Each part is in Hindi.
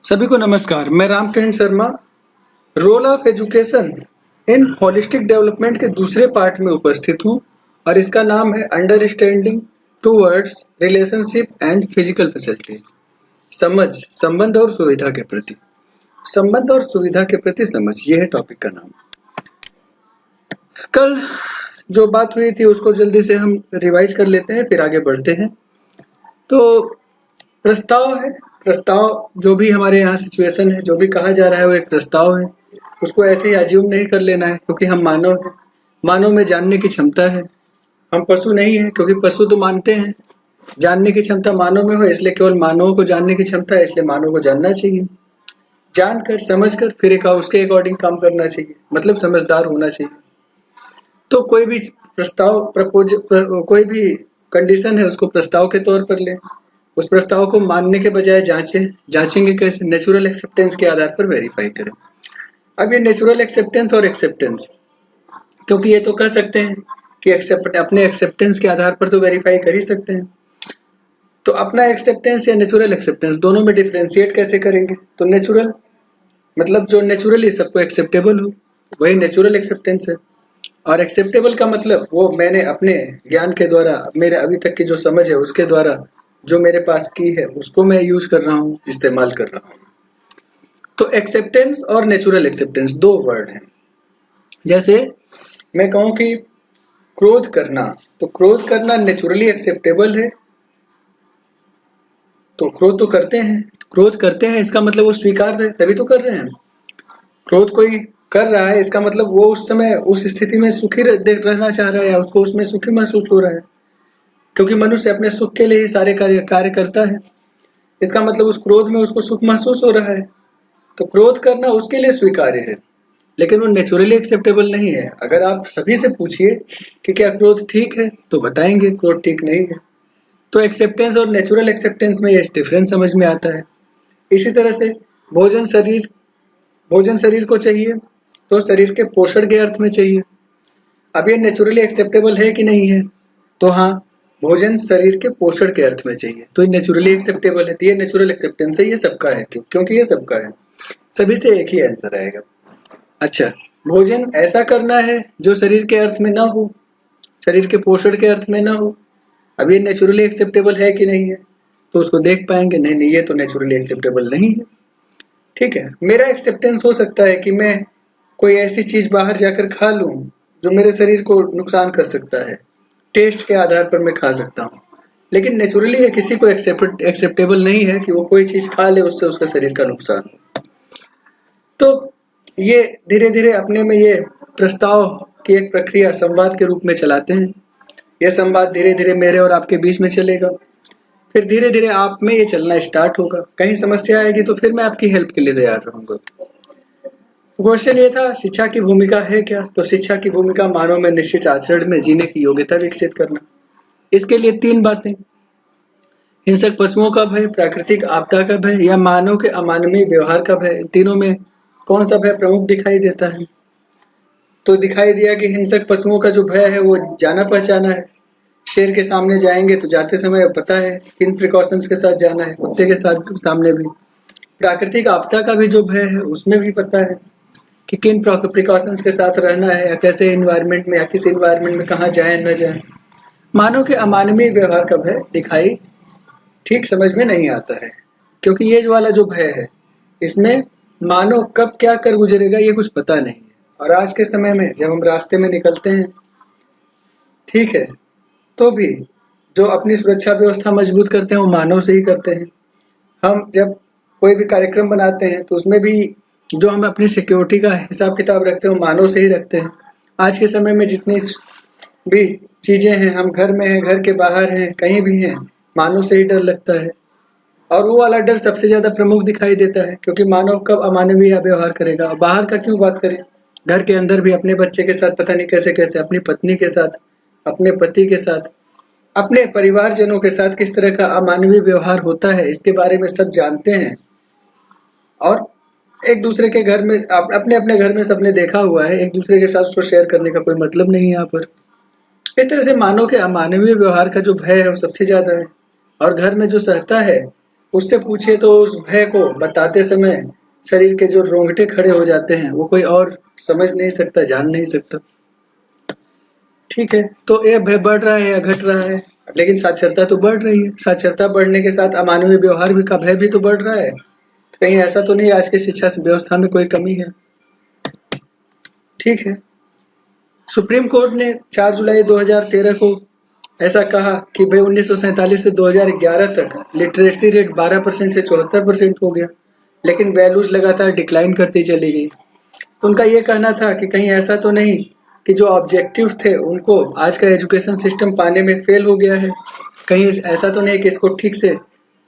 सभी को नमस्कार। मैं Ramkiran Sharma role of education in holistic development के दूसरे पार्ट में उपस्थित हूँ और इसका नाम है understanding towards relationship and physical facility. समझ, संबंध और सुविधा के प्रति। संबंध और सुविधा के प्रति समझ, यह है टॉपिक का नाम। कल जो बात हुई थी उसको जल्दी से हम रिवाइज कर लेते हैं, फिर आगे बढ़ते हैं। तो प्रस्ताव है। प्रस्ताव जो भी हमारे यहाँ सिचुएशन है, जो भी कहा जा रहा है वो एक प्रस्ताव है। उसको ऐसे ही अज्यूम नहीं कर लेना है, क्योंकि हम मानव हैं। मानव में जानने की क्षमता है। हम पशु नहीं है, क्योंकि पशु तो मानते हैं। जानने की क्षमता मानव में हो, इसलिए केवल मानवों को जानने की क्षमता है, इसलिए मानव को जानना चाहिए। जानकर समझकर फिर एक उसके अकॉर्डिंग काम करना चाहिए, मतलब समझदार होना चाहिए। तो कोई भी प्रस्ताव कोई भी कंडीशन है उसको प्रस्ताव के तौर पर लें। उस प्रस्ताव को मानने के बजाय जांचेंगे कैसे? नेचुरल एक्सेप्टेंस के आधार पर वेरीफाई करें। अब ये नेचुरल एक्सेप्टेंस और एक्सेप्टेंस, क्योंकि ये तो कर सकते हैं कि अपने एक्सेप्टेंस के आधार पर तो वेरीफाई कर ही सकते हैं। तो अपना एक्सेप्टेंस या नेचुरल एक्सेप्टेंस दोनों में डिफरेंशिएट कैसे करेंगे? तो नेचुरल मतलब जो नेचुरली सबको एक्सेप्टेबल हो, वही नेचुरल एक्सेप्टेंस है। और एक्सेप्टेबल का मतलब वो मैंने अपने ज्ञान के द्वारा, मेरे अभी तक की जो समझ है उसके द्वारा जो मेरे पास की है उसको मैं यूज कर रहा हूँ, इस्तेमाल कर रहा हूँ। तो एक्सेप्टेंस और नेचुरल एक्सेप्टेंस दो वर्ड हैं। जैसे मैं कहूँ कि क्रोध करना, तो क्रोध करना नेचुरली एक्सेप्टेबल है, तो क्रोध तो करते हैं। क्रोध करते हैं इसका मतलब वो स्वीकार है, तभी तो कर रहे हैं। क्रोध कोई कर रहा है इसका मतलब वो उस समय उस स्थिति में सुखी रहना चाह रहा है, या उसको उसमें सुखी महसूस हो रहा है, क्योंकि मनुष्य अपने सुख के लिए ही सारे कार्य करता है। इसका मतलब उस क्रोध में उसको सुख महसूस हो रहा है, तो क्रोध करना उसके लिए स्वीकार्य है, लेकिन वो नेचुरली एक्सेप्टेबल नहीं है। अगर आप सभी से पूछिए कि क्या क्रोध ठीक है, तो बताएंगे क्रोध ठीक नहीं है। तो एक्सेप्टेंस और नेचुरल एक्सेप्टेंस में ये डिफरेंस समझ में आता है। इसी तरह से भोजन शरीर को चाहिए, तो शरीर के पोषण के अर्थ में चाहिए। अब ये नेचुरली एक्सेप्टेबल है कि नहीं है? तो हाँ, भोजन शरीर के पोषण के अर्थ में चाहिए, तो ये नेचुरली एक्सेप्टेबल है। तो ये नेचुरल एक्सेप्टेंस है, ये सबका है, क्योंकि ये सबका है। सभी से एक ही आंसर आएगा। अच्छा, भोजन ऐसा करना है जो शरीर के अर्थ में ना हो, शरीर के पोषण के अर्थ में ना हो। अब ये नेचुरली एक्सेप्टेबल है कि नहीं है? तो उसको देख पाएंगे, नहीं नहीं, ये तो नेचुरली एक्सेप्टेबल नहीं है। ठीक है, मेरा एक्सेप्टेंस हो सकता है कि मैं कोई ऐसी चीज बाहर जाकर खा लूं जो मेरे शरीर को नुकसान कर सकता है, टेस्ट के आधार पर मैं खा सकता हूँ। लेकिन नेचुरली किसी को एक्सेप्टेबल नहीं है कि वो कोई चीज खा ले उससे उसका शरीर का नुकसान हो। तो ये धीरे धीरे अपने में ये प्रस्ताव की एक प्रक्रिया संवाद के रूप में चलाते हैं। यह संवाद धीरे धीरे मेरे और आपके बीच में चलेगा, फिर धीरे धीरे आप में ये चलना स्टार्ट होगा। कहीं समस्या आएगी तो फिर मैं आपकी हेल्प के लिए तैयार रहूंगा। क्वेश्चन ये था, शिक्षा की भूमिका है क्या? तो शिक्षा की भूमिका मानव में निश्चित आचरण में जीने की योग्यता विकसित करना। इसके लिए तीन बातें, हिंसक पशुओं का भय, प्राकृतिक आपदा का भय, या मानव के अमानवीय व्यवहार का भय। इन तीनों में कौन सा भय प्रमुख दिखाई देता है? तो दिखाई दिया कि हिंसक पशुओं का जो भय है वो जाना पहचाना है। शेर के सामने जाएंगे तो जाते समय पता है किन प्रिकॉशंस के साथ जाना है, कुत्ते के साथ सामने भी। प्राकृतिक आपदा का भी जो भय है उसमें भी पता है कि किन प्रिकॉशंस के साथ रहना है, या कैसे इन्वायरमेंट में, या किस इन्वायरमेंट में कहाँ जाए न जाए। मानव के अमानवीय व्यवहार का भय दिखाई ठीक समझ में नहीं आता है, क्योंकि ये जो वाला जो भय है इसमें मानव कब क्या कर गुजरेगा ये कुछ पता नहीं है। और आज के समय में जब हम रास्ते में निकलते हैं, ठीक है, तो भी जो अपनी सुरक्षा व्यवस्था मजबूत करते हैं वो मानव से ही करते हैं। हम जब कोई भी कार्यक्रम बनाते हैं तो उसमें भी जो हम अपनी सिक्योरिटी का हिसाब किताब रखते हैं वो मानव से ही रखते हैं। आज के समय में जितनी भी चीजें हैं, हम घर में हैं, घर के बाहर हैं, कहीं भी हैं, मानव से ही डर लगता है। और वो वाला डर सबसे ज्यादा प्रमुख दिखाई देता है, क्योंकि मानव कब अमानवीय व्यवहार करेगा। बाहर का क्यों बात करें, घर के अंदर भी अपने बच्चे के साथ पता नहीं कैसे कैसे, अपनी पत्नी के साथ, अपने पति के साथ, अपने परिवारजनों के साथ किस तरह का अमानवीय व्यवहार होता है, इसके बारे में सब जानते हैं। और एक दूसरे के घर में, अपने अपने घर में सबने देखा हुआ है, एक दूसरे के साथ उसको शेयर करने का कोई मतलब नहीं है यहाँ पर। इस तरह से मानव के अमानवीय व्यवहार का जो भय है वो सबसे ज्यादा है। और घर में जो सहता है उससे पूछिए तो उस भय को बताते समय शरीर के जो रोंगटे खड़े हो जाते हैं वो कोई और समझ नहीं सकता, जान नहीं सकता। ठीक है, तो ये भय बढ़ रहा है या घट रहा है, लेकिन साक्षरता तो बढ़ रही है। साक्षरता बढ़ने के साथ अमानवीय व्यवहार भी का भय भी तो बढ़ रहा है। कहीं ऐसा तो नहीं आज की शिक्षा व्यवस्था में कोई कमी है। ठीक है, सुप्रीम कोर्ट ने 4 जुलाई 2013 को ऐसा कहा कि भाई 1947 से 2011 तक लिटरेसी रेट 12% से 74% हो गया, लेकिन वैल्यूज लगातार डिक्लाइन करती चली गई। तो उनका ये कहना था कि कहीं ऐसा तो नहीं कि जो ऑब्जेक्टिव्स थे उनको आज का एजुकेशन सिस्टम पाने में फेल हो गया है, कहीं ऐसा तो नहीं कि इसको ठीक से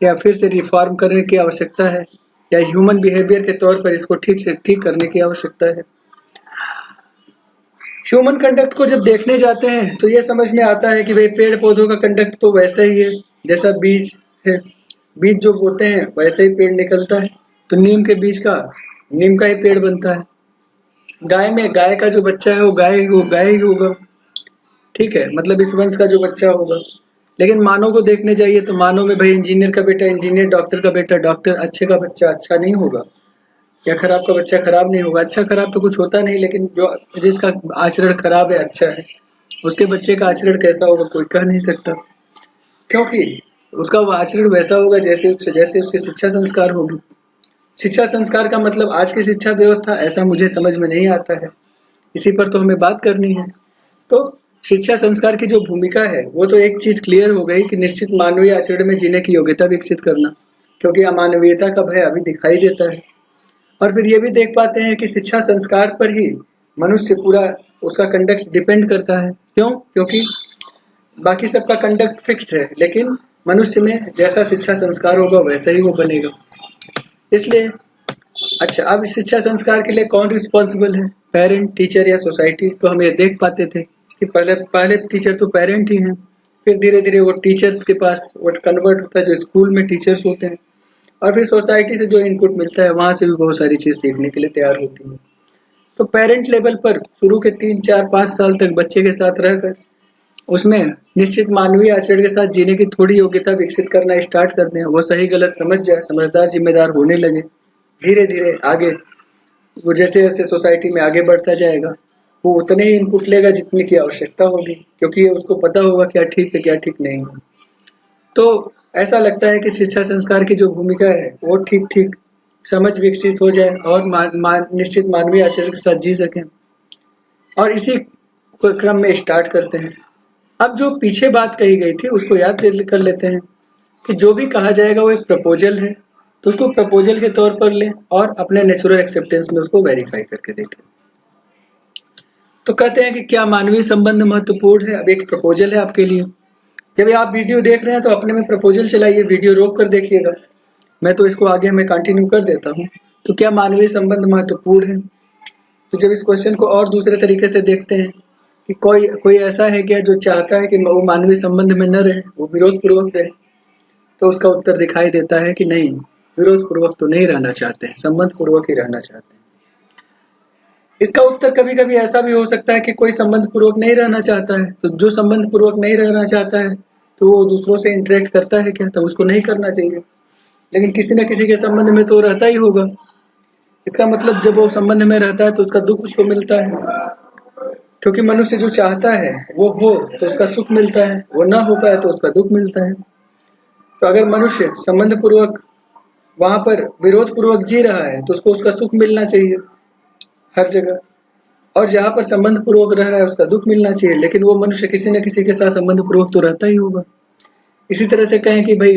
या फिर से रिफॉर्म करने की आवश्यकता है, या ह्यूमन बिहेवियर के तौर पर इसको ठीक से ठीक करने की आवश्यकता है। ह्यूमन कंडक्ट को जब देखने जाते हैं तो ये समझ में आता है कि भाई पेड़ पौधों का कंडक्ट तो वैसा ही है जैसा बीज है, बीज जो बोते हैं वैसे ही पेड़ निकलता है। तो नीम के बीज का नीम का ही पेड़ बनता है। गाय में गाय का जो बच्चा है वो गाय ही होगा। ठीक है, मतलब इस वंश का जो बच्चा होगा। लेकिन मानव को देखने जाइए तो मानव में भाई इंजीनियर का बेटा इंजीनियर, डॉक्टर का बेटा डॉक्टर, अच्छे का बच्चा अच्छा नहीं होगा या खराब का बच्चा खराब नहीं होगा। अच्छा खराब तो कुछ होता नहीं, लेकिन जो जिसका आचरण खराब है अच्छा है, उसके बच्चे का आचरण कैसा होगा कोई कह नहीं सकता, क्योंकि उसका वो आचरण वैसा होगा जैसे जैसे उसकी शिक्षा संस्कार होगी। शिक्षा संस्कार का मतलब आज की शिक्षा व्यवस्था ऐसा मुझे समझ में नहीं आता है, इसी पर तो हमें बात करनी है। तो शिक्षा संस्कार की जो भूमिका है वो तो एक चीज क्लियर हो गई कि निश्चित मानवीय आचरण में जीने की योग्यता विकसित करना, क्योंकि अमानवीयता का भय अभी दिखाई देता है। और फिर ये भी देख पाते हैं कि शिक्षा संस्कार पर ही मनुष्य पूरा उसका कंडक्ट डिपेंड करता है। क्यों? क्योंकि बाकी सबका कंडक्ट फिक्स्ड है, लेकिन मनुष्य में जैसा शिक्षा संस्कार होगा वैसा ही वो बनेगा। इसलिए अच्छा, अब इस शिक्षा संस्कार के लिए कौन रिस्पॉन्सिबल है, पेरेंट, टीचर या सोसाइटी? तो हम ये देख पाते थे कि पहले पहले टीचर तो पेरेंट ही हैं, फिर धीरे धीरे वो टीचर्स के पास वो कन्वर्ट होता है जो स्कूल में टीचर्स होते हैं, और फिर सोसाइटी से जो इनपुट मिलता है वहां से भी बहुत सारी चीज सीखने के लिए तैयार होती है। तो पेरेंट लेवल पर शुरू के 3 4 5 साल तक बच्चे के साथ रहकर उसमें निश्चित मानवीय आचरण के साथ जीने की थोड़ी योग्यता विकसित करना स्टार्ट करते हैं। वो सही गलत समझ जाए, समझदार जिम्मेदार होने लगे। धीरे धीरे आगे वो जैसे जैसे सोसाइटी में आगे बढ़ता जाएगा वो उतने ही इनपुट लेगा जितने की आवश्यकता होगी, क्योंकि उसको पता होगा क्या ठीक है क्या ठीक नहीं है। तो ऐसा लगता है कि शिक्षा संस्कार की जो भूमिका है वो ठीक ठीक समझ विकसित हो जाए और निश्चित मानवीय आचरण के साथ जी सकें, और इसी क्रम में स्टार्ट करते हैं। अब जो पीछे बात कही गई थी उसको याद कर लेते हैं कि जो भी कहा जाएगा वो एक प्रपोजल है, तो उसको प्रपोजल के तौर पर लें और अपने नेचुरल एक्सेप्टेंस में उसको वेरीफाई करके देखें। तो कहते हैं कि क्या मानवीय संबंध महत्वपूर्ण है? अब एक प्रपोजल है आपके लिए। जब आप वीडियो देख रहे हैं तो अपने में प्रपोजल चलाइए, वीडियो रोक कर देखिएगा। मैं तो इसको आगे मैं कंटिन्यू कर देता हूँ। तो क्या मानवीय संबंध महत्वपूर्ण है? तो जब इस क्वेश्चन को और दूसरे तरीके से देखते हैं कि कोई कोई ऐसा है क्या जो चाहता है कि वो मानवीय संबंध में न रहे, वो विरोध पूर्वक रहे, तो उसका उत्तर दिखाई देता है कि नहीं, विरोध पूर्वक तो नहीं रहना चाहते हैं, संबंध पूर्वक ही रहना चाहते हैं। इसका उत्तर कभी कभी ऐसा भी हो सकता है कि कोई संबंध पूर्वक नहीं रहना चाहता है, तो जो संबंध पूर्वक नहीं रहना चाहता है तो वो दूसरों से इंटरेक्ट करता है क्या, तो उसको नहीं करना चाहिए। लेकिन किसी न किसी के संबंध में तो रहता ही होगा। इसका मतलब जब वो संबंध में रहता है तो उसका दुख उसको मिलता है, क्योंकि मनुष्य जो चाहता है वो हो तो उसका सुख मिलता है, वो ना हो पाए तो उसका दुख मिलता है। तो अगर मनुष्य संबंध पूर्वक वहां पर विरोध पूर्वक जी रहा है तो उसको उसका सुख मिलना चाहिए हर जगह, और जहां पर संबंध पूर्वक रह रहा है उसका दुख मिलना चाहिए, लेकिन वो मनुष्य किसी न किसी के साथ संबंध पूर्वक तो रहता ही होगा। इसी तरह से कहें कि भाई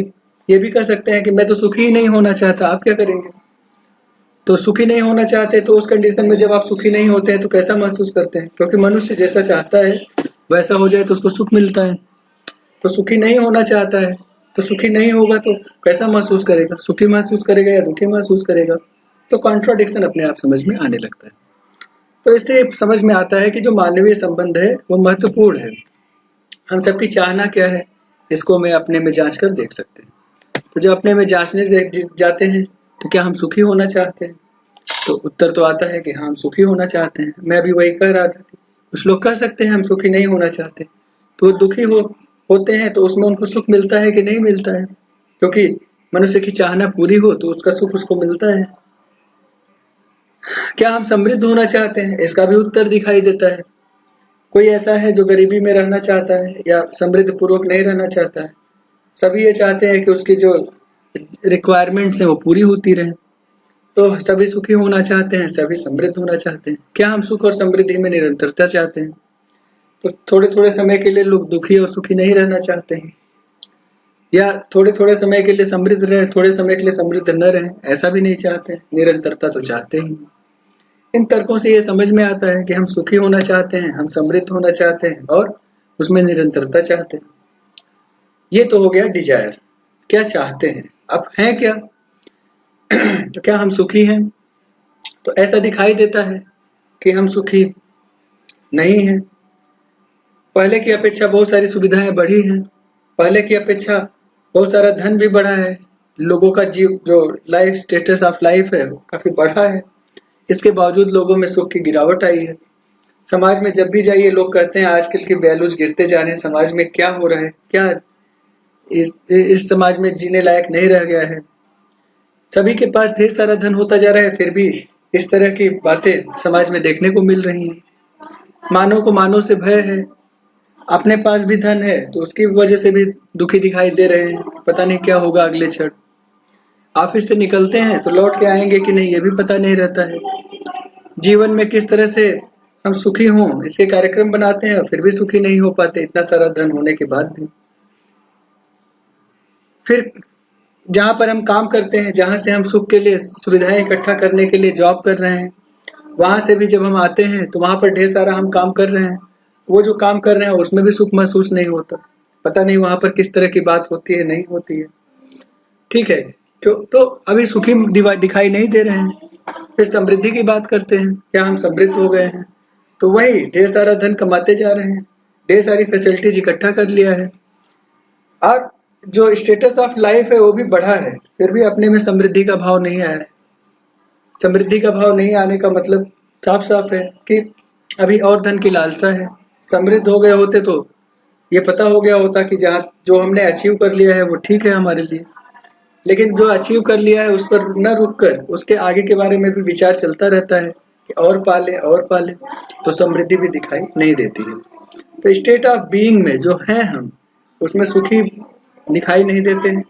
ये भी कह सकते हैं कि मैं तो सुखी ही नहीं होना चाहता, आप क्या करेंगे? तो सुखी नहीं होना चाहते तो उस कंडीशन में जब आप सुखी नहीं होते हैं तो कैसा महसूस करते हैं? क्योंकि मनुष्य जैसा चाहता है वैसा हो जाए तो उसको सुख मिलता है। तो सुखी नहीं होना चाहता है तो सुखी नहीं होगा तो कैसा महसूस करेगा? सुखी महसूस करेगा या दुखी महसूस करेगा? तो कॉन्ट्राडिक्शन अपने आप समझ में आने लगता है। तो इससे समझ में आता है कि जो मानवीय संबंध है वो महत्वपूर्ण है। हम सबकी चाहना क्या है इसको मैं अपने में जांच कर देख सकते हैं। तो जब अपने में जांचने जाते हैं तो क्या हम सुखी होना चाहते हैं? तो उत्तर तो आता है कि हाँ, हम सुखी होना चाहते हैं। मैं अभी वही कह रहा था। कुछ लोग कह सकते हैं हम सुखी नहीं होना चाहते, तो वो दुखी होते हैं तो उसमें उनको सुख मिलता है कि नहीं मिलता है? क्योंकि मनुष्य की चाहना पूरी हो तो उसका सुख उसको मिलता है। क्या हम समृद्ध होना चाहते हैं? इसका भी उत्तर दिखाई देता है। कोई ऐसा है जो गरीबी में रहना चाहता है या समृद्ध पूर्वक नहीं रहना चाहता है? सभी ये चाहते हैं कि उसकी जो रिक्वायरमेंट्स हैं वो पूरी होती रहें। तो सभी सुखी होना चाहते हैं, सभी समृद्ध होना चाहते हैं। क्या हम सुख और समृद्धि में निरंतरता चाहते हैं? तो थोड़े थोड़े समय के लिए लोग दुखी और सुखी नहीं रहना चाहते हैं, या थोड़े थोड़े समय के लिए समृद्ध रहे, थोड़े समय के लिए समृद्ध न रहे, ऐसा भी नहीं चाहते। निरंतरता तो चाहते ही। इन तर्कों से ये समझ में आता है कि हम सुखी होना चाहते हैं, हम समृद्ध होना चाहते हैं और उसमें निरंतरता चाहते हैं। ये तो हो गया डिजायर, क्या चाहते हैं। अब है क्या? तो क्या हम सुखी हैं? तो ऐसा दिखाई देता है कि हम सुखी नहीं हैं। पहले की अपेक्षा बहुत सारी सुविधाएं बढ़ी हैं, पहले की अपेक्षा बहुत सारा धन भी बढ़ा है, लोगों का जीव जो लाइफ स्टेटस ऑफ लाइफ है वो काफी बढ़ा है। इसके बावजूद लोगों में सुख की गिरावट आई है। समाज में जब भी जाइए लोग कहते हैं आजकल के वैल्यूज गिरते जा रहे हैं, समाज में क्या हो रहा है, क्या इस समाज में जीने लायक नहीं रह गया है। सभी के पास ढेर सारा धन होता जा रहा है, फिर भी इस तरह की बातें समाज में देखने को मिल रही हैं। मानव को मानव से भय है, अपने पास भी धन है तो उसकी वजह से भी दुखी दिखाई दे रहे हैं, पता नहीं क्या होगा अगले क्षण। ऑफिस से निकलते हैं तो लौट के आएंगे कि नहीं ये भी पता नहीं रहता है। जीवन में किस तरह से हम सुखी हों इसके कार्यक्रम बनाते हैं और फिर भी सुखी नहीं हो पाते, इतना सारा धन होने के बाद भी। फिर जहां पर हम काम करते हैं, जहां से हम सुख के लिए सुविधाएं इकट्ठा करने के लिए जॉब कर रहे हैं, वहां से भी जब हम आते हैं तो वहां पर ढेर सारा हम काम कर रहे हैं, वो जो काम कर रहे हैं उसमें भी सुख महसूस नहीं होता। पता नहीं वहां पर किस तरह की बात होती है, नहीं होती है। ठीक है, तो अभी सुखी दिखाई नहीं दे रहे हैं। फिर समृद्धि की बात करते हैं, क्या हम समृद्ध हो गए हैं? तो वही ढेर सारा धन कमाते जा रहे हैं, ढेर सारी फैसिलिटीज इकट्ठा कर लिया है और जो स्टेटस ऑफ लाइफ है वो भी बढ़ा है, फिर भी अपने में समृद्धि का भाव नहीं आया है। समृद्धि का भाव नहीं आने का मतलब साफ साफ है कि अभी और धन की लालसा है। समृद्ध हो गए होते तो ये पता हो गया होता कि जहाँ जो हमने अचीव कर लिया है वो ठीक है हमारे लिए, लेकिन जो अचीव कर लिया है उस पर न रुक कर उसके आगे के बारे में भी विचार चलता रहता है कि और पाले, तो समृद्धि भी दिखाई नहीं देती है। तो स्टेट ऑफ बीइंग में जो है हम उसमें सुखी दिखाई नहीं देते हैं,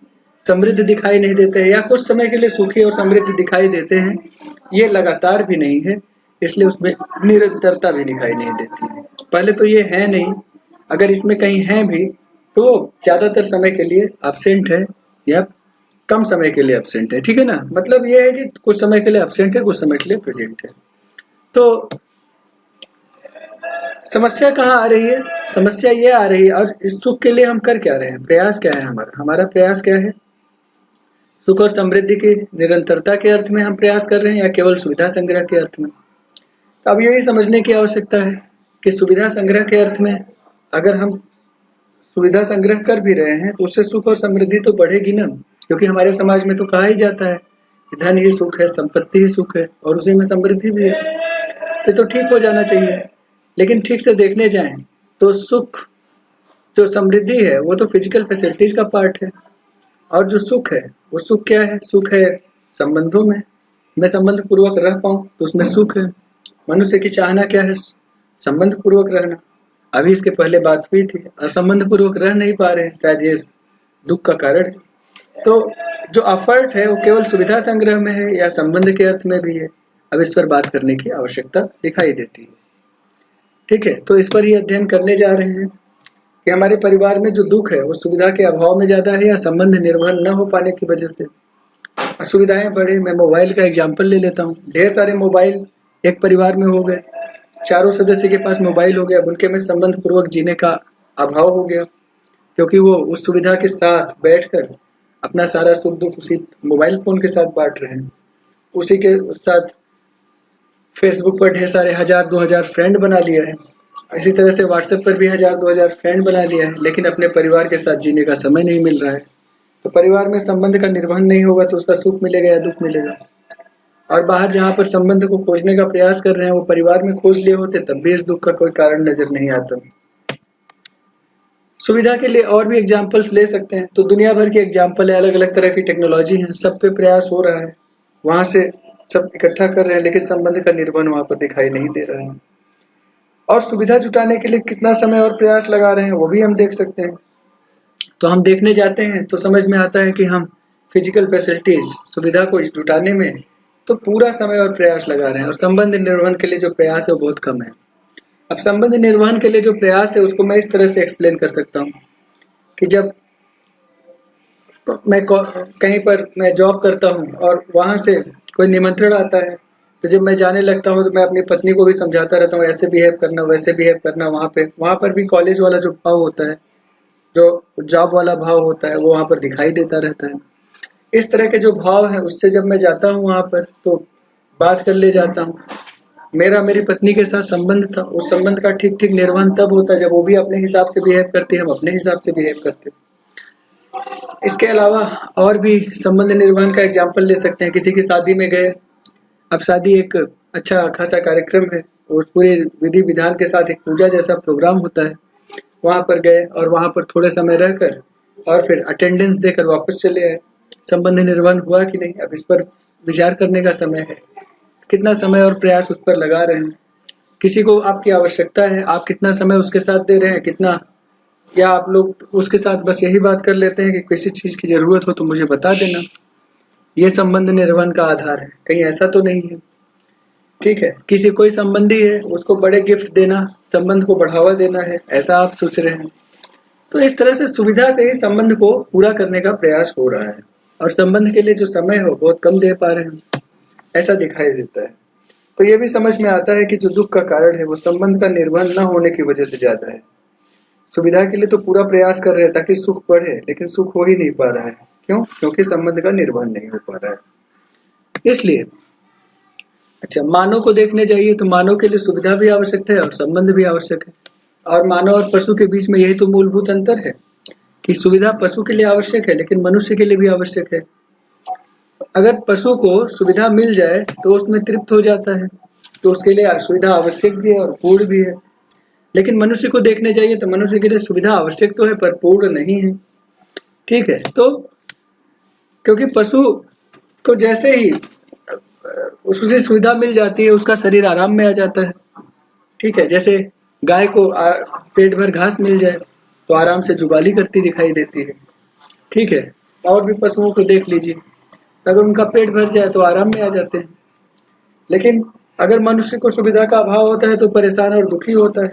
समृद्ध दिखाई नहीं देते हैं, या कुछ समय के लिए सुखी और समृद्ध दिखाई देते हैं, ये लगातार भी नहीं है, इसलिए उसमें निरंतरता भी दिखाई नहीं देती है। पहले तो ये है नहीं, अगर इसमें कहीं है भी तो ज्यादातर समय के लिए एब्सेंट है या कम समय के लिए एब्सेंट है। ठीक है ना, मतलब ये है कि कुछ समय के लिए एब्सेंट है, कुछ समय के लिए प्रेजेंट है। तो समस्या कहाँ आ रही है? समस्या ये आ रही है, और इस सुख के लिए हम कर क्या रहे हैं, प्रयास क्या है हमारा प्रयास क्या है? सुख और समृद्धि की निरंतरता के अर्थ में हम प्रयास कर रहे हैं या केवल सुविधा संग्रह के अर्थ में? तो अब यही समझने की आवश्यकता है कि सुविधा संग्रह के अर्थ में अगर हम सुविधा संग्रह कर भी रहे हैं तो उससे सुख और समृद्धि तो बढ़ेगी ना, क्योंकि हमारे समाज में तो कहा ही जाता है कि धन ही सुख है, संपत्ति ही सुख है और उसी में समृद्धि भी है। तो ठीक हो जाना चाहिए, लेकिन ठीक से देखने जाएं तो सुख जो समृद्धि है वो तो फिजिकल फैसिलिटीज का पार्ट है, और जो सुख है वो सुख क्या है? सुख है संबंधों में, मैं संबंध पूर्वक रह पाऊं तो उसमें सुख है। मनुष्य की चाहना क्या है? संबंध पूर्वक रहना। अभी इसके पहले बात हुई थी, असंबंध पूर्वक रह नहीं पा रहे हैं, शायद ये दुख का कारण है। तो जो एफर्ट है वो केवल सुविधा संग्रह में है या संबंध के अर्थ में भी है, अब इस पर बात करने की आवश्यकता दिखाई देती है। ठीक है, तो इस पर ही अध्ययन करने जा रहे हैं कि हमारे परिवार में जो दुख है वो सुविधा के अभाव में ज्यादा है या संबंध निर्भर न हो पाने की वजह से। सुविधाएं बढ़े, मैं मोबाइल का एग्जाम्पल ले लेता हूँ। ढेर सारे मोबाइल एक परिवार में हो गए, चारों सदस्य के पास मोबाइल हो गया, उनके में संबंध पूर्वक जीने का अभाव हो गया, क्योंकि वो उस सुविधा के साथ बैठकर अपना सारा सुख दुख उसी मोबाइल फोन के साथ बांट रहे हैं। उसी के साथ फेसबुक पर ढेर सारे 1000-2000 फ्रेंड बना लिया है, इसी तरह से व्हाट्सएप पर भी 1000-2000 फ्रेंड बना लिया है, लेकिन अपने परिवार के साथ जीने का समय नहीं मिल रहा है। तो परिवार में संबंध का निर्वहन नहीं होगा तो उसका सुख मिलेगा या दुख मिलेगा? और बाहर जहाँ पर संबंध को खोजने का प्रयास कर रहे हैं वो परिवार में खोज लिए होते तब भी इस दुख का कोई कारण नजर नहीं आता। सुविधा के लिए और भी एग्जाम्पल्स ले सकते हैं, तो दुनिया भर की एग्जाम्पल है, अलग अलग तरह की टेक्नोलॉजी है, सब पे प्रयास हो रहा है, वहां से सब इकट्ठा कर रहे हैं, लेकिन संबंध का निर्वहन वहां पर दिखाई नहीं दे रहा है। और सुविधा जुटाने के लिए कितना समय और प्रयास लगा रहे हैं वो भी हम देख सकते हैं। तो हम देखने जाते हैं तो समझ में आता है कि हम फिजिकल फैसिलिटीज सुविधा को जुटाने में तो पूरा समय और प्रयास लगा रहे हैं, और संबंध निर्वहन के लिए जो प्रयास है वो बहुत कम है। अब संबंध निर्वहन के लिए जो प्रयास है उसको मैं इस तरह से एक्सप्लेन कर सकता हूँ कि जब मैं कहीं पर मैं जॉब करता हूँ और वहां से कोई निमंत्रण आता है, तो जब मैं जाने लगता हूँ तो मैं अपनी पत्नी को भी समझाता रहता हूँ, ऐसे बिहेव करना, वैसे बिहेव करना। वहां पर भी कॉलेज वाला जो भाव होता है, जो जॉब वाला भाव होता है, वो वहां पर दिखाई देता रहता है। इस तरह के जो भाव है उससे जब मैं जाता हूँ वहां पर तो बात कर ले जाता हूँ। मेरा मेरी पत्नी के साथ संबंध था, उस संबंध का ठीक ठीक निर्वहन तब होता है जब वो भी अपने हिसाब से बिहेव करती है, हम अपने हिसाब से बिहेव करते हैं। इसके अलावा और भी संबंध निर्वहन का एग्जाम्पल ले सकते हैं। किसी की शादी में गए, अब शादी एक अच्छा खासा कार्यक्रम है और पूरे विधि विधान के साथ एक पूजा जैसा प्रोग्राम होता है। वहां पर गए और वहां पर थोड़े समय रहकर और फिर अटेंडेंस देकर वापस चले आए। संबंध निर्वहन हुआ कि नहीं, अब इस पर विचार करने का समय है। कितना समय और प्रयास उस पर लगा रहे हैं। किसी को आपकी आवश्यकता है, आप कितना समय उसके साथ दे रहे हैं, कितना, या आप लोग उसके साथ बस यही बात कर लेते हैं कि किसी चीज की जरूरत हो तो मुझे बता देना। ये संबंध निर्वहन का आधार है, कहीं ऐसा तो नहीं है। ठीक है, किसी कोई संबंधी है उसको बड़े गिफ्ट देना, संबंध को बढ़ावा देना है, ऐसा आप सोच रहे हैं। तो इस तरह से सुविधा से ही संबंध को पूरा करने का प्रयास हो रहा है, और संबंध के लिए जो समय हो बहुत कम दे पा रहे हैं, ऐसा दिखाई देता है। तो ये भी समझ में आता है कि जो दुख का कारण है वो संबंध का निर्वहन न होने की वजह से ज्यादा है। सुविधा के लिए तो पूरा प्रयास कर रहे हैं ताकि सुख बढ़े, लेकिन सुख हो ही नहीं पा रहा है। क्यों? क्योंकि संबंध का निर्वहन नहीं हो पा रहा है। इसलिए अच्छा, मानव को देखने जाइए तो मानव के लिए सुविधा भी आवश्यक है और संबंध भी आवश्यक है। और मानव और पशु के बीच में यही तो मूलभूत अंतर है कि सुविधा पशु के लिए आवश्यक है लेकिन मनुष्य के लिए भी आवश्यक है। अगर पशु को सुविधा मिल जाए तो उसमें तृप्त हो जाता है, तो उसके लिए सुविधा आवश्यक भी है और पूर्ण भी है। लेकिन मनुष्य को देखने जाइए तो मनुष्य के लिए सुविधा आवश्यक तो है पर पूर्ण नहीं है। ठीक है, तो क्योंकि पशु को जैसे ही उसकी सुविधा मिल जाती है उसका शरीर आराम में आ जाता है। ठीक है, जैसे गाय को पेट भर घास मिल जाए तो आराम से जुगाली करती दिखाई देती है। ठीक है, और भी पशुओं को देख लीजिए, अगर उनका पेट भर जाए तो आराम में आ जाते हैं। लेकिन अगर मनुष्य को सुविधा का अभाव होता है तो परेशान और दुखी होता है,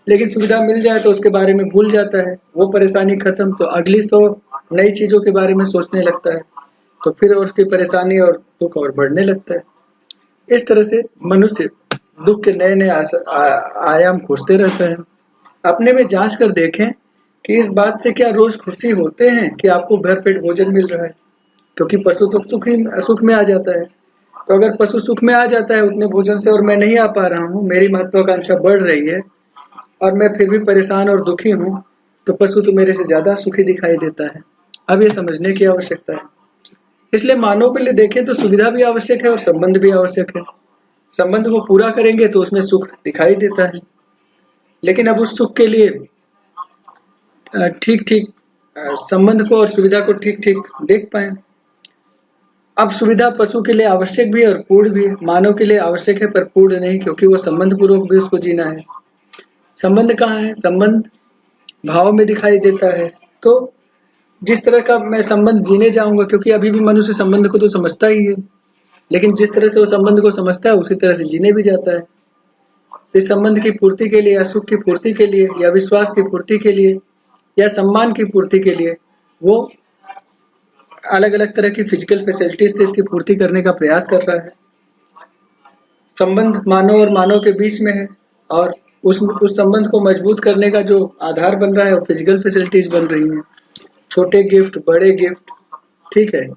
लेकिन सुविधा मिल जाए तो उसके बारे में भूल जाता है, वो परेशानी खत्म तो अगली 100 नई चीजों के बारे में सोचने लगता है, तो फिर उसकी परेशानी और दुख और बढ़ने लगता है। इस तरह से मनुष्य दुख के नए नए आयाम खोजते रहता है। अपने में जांच कर देखें कि इस बात से क्या रोज खुशी होते हैं कि आपको भरपेट भोजन मिल रहा है, क्योंकि पशु तो सुख में आ जाता है। तो अगर पशु सुख में आ जाता है उतने भोजन से और मैं नहीं आ पा रहा हूँ, मेरी महत्वाकांक्षा बढ़ रही है और मैं फिर भी परेशान और दुखी हूँ, तो पशु तो मेरे से ज्यादा सुखी दिखाई देता है। अब ये समझने की आवश्यकता है। इसलिए मानव के लिए देखें तो सुविधा भी आवश्यक है और संबंध भी आवश्यक है। संबंध को पूरा करेंगे तो उसमें सुख दिखाई देता है, लेकिन अब उस सुख के लिए ठीक ठीक संबंध को और सुविधा को ठीक ठीक देख पाए। अब सुविधा पशु के लिए आवश्यक भी है और पूर्ण भी है, मानव के लिए आवश्यक है पर पूर्ण नहीं, क्योंकि वो संबंध पूर्वक भी उसको जीना है। संबंध कहाँ है? संबंध भाव में दिखाई देता है। तो जिस तरह का मैं संबंध जीने जाऊंगा, क्योंकि अभी भी मनुष्य संबंध को तो समझता ही है, लेकिन जिस तरह से वो संबंध को समझता है उसी तरह से जीने भी जाता है। इस संबंध की पूर्ति के लिए या सुख की पूर्ति के लिए या विश्वास की पूर्ति के लिए या सम्मान की पूर्ति के लिए वो अलग अलग तरह की फिजिकल फैसिलिटीज से इसकी पूर्ति करने का प्रयास कर रहा है। संबंध मानव और मानव के बीच में है और उस संबंध को मजबूत करने का जो आधार बन रहा है वो फिजिकल फैसिलिटीज बन रही हैं, छोटे गिफ्ट, बड़े गिफ्ट। ठीक है,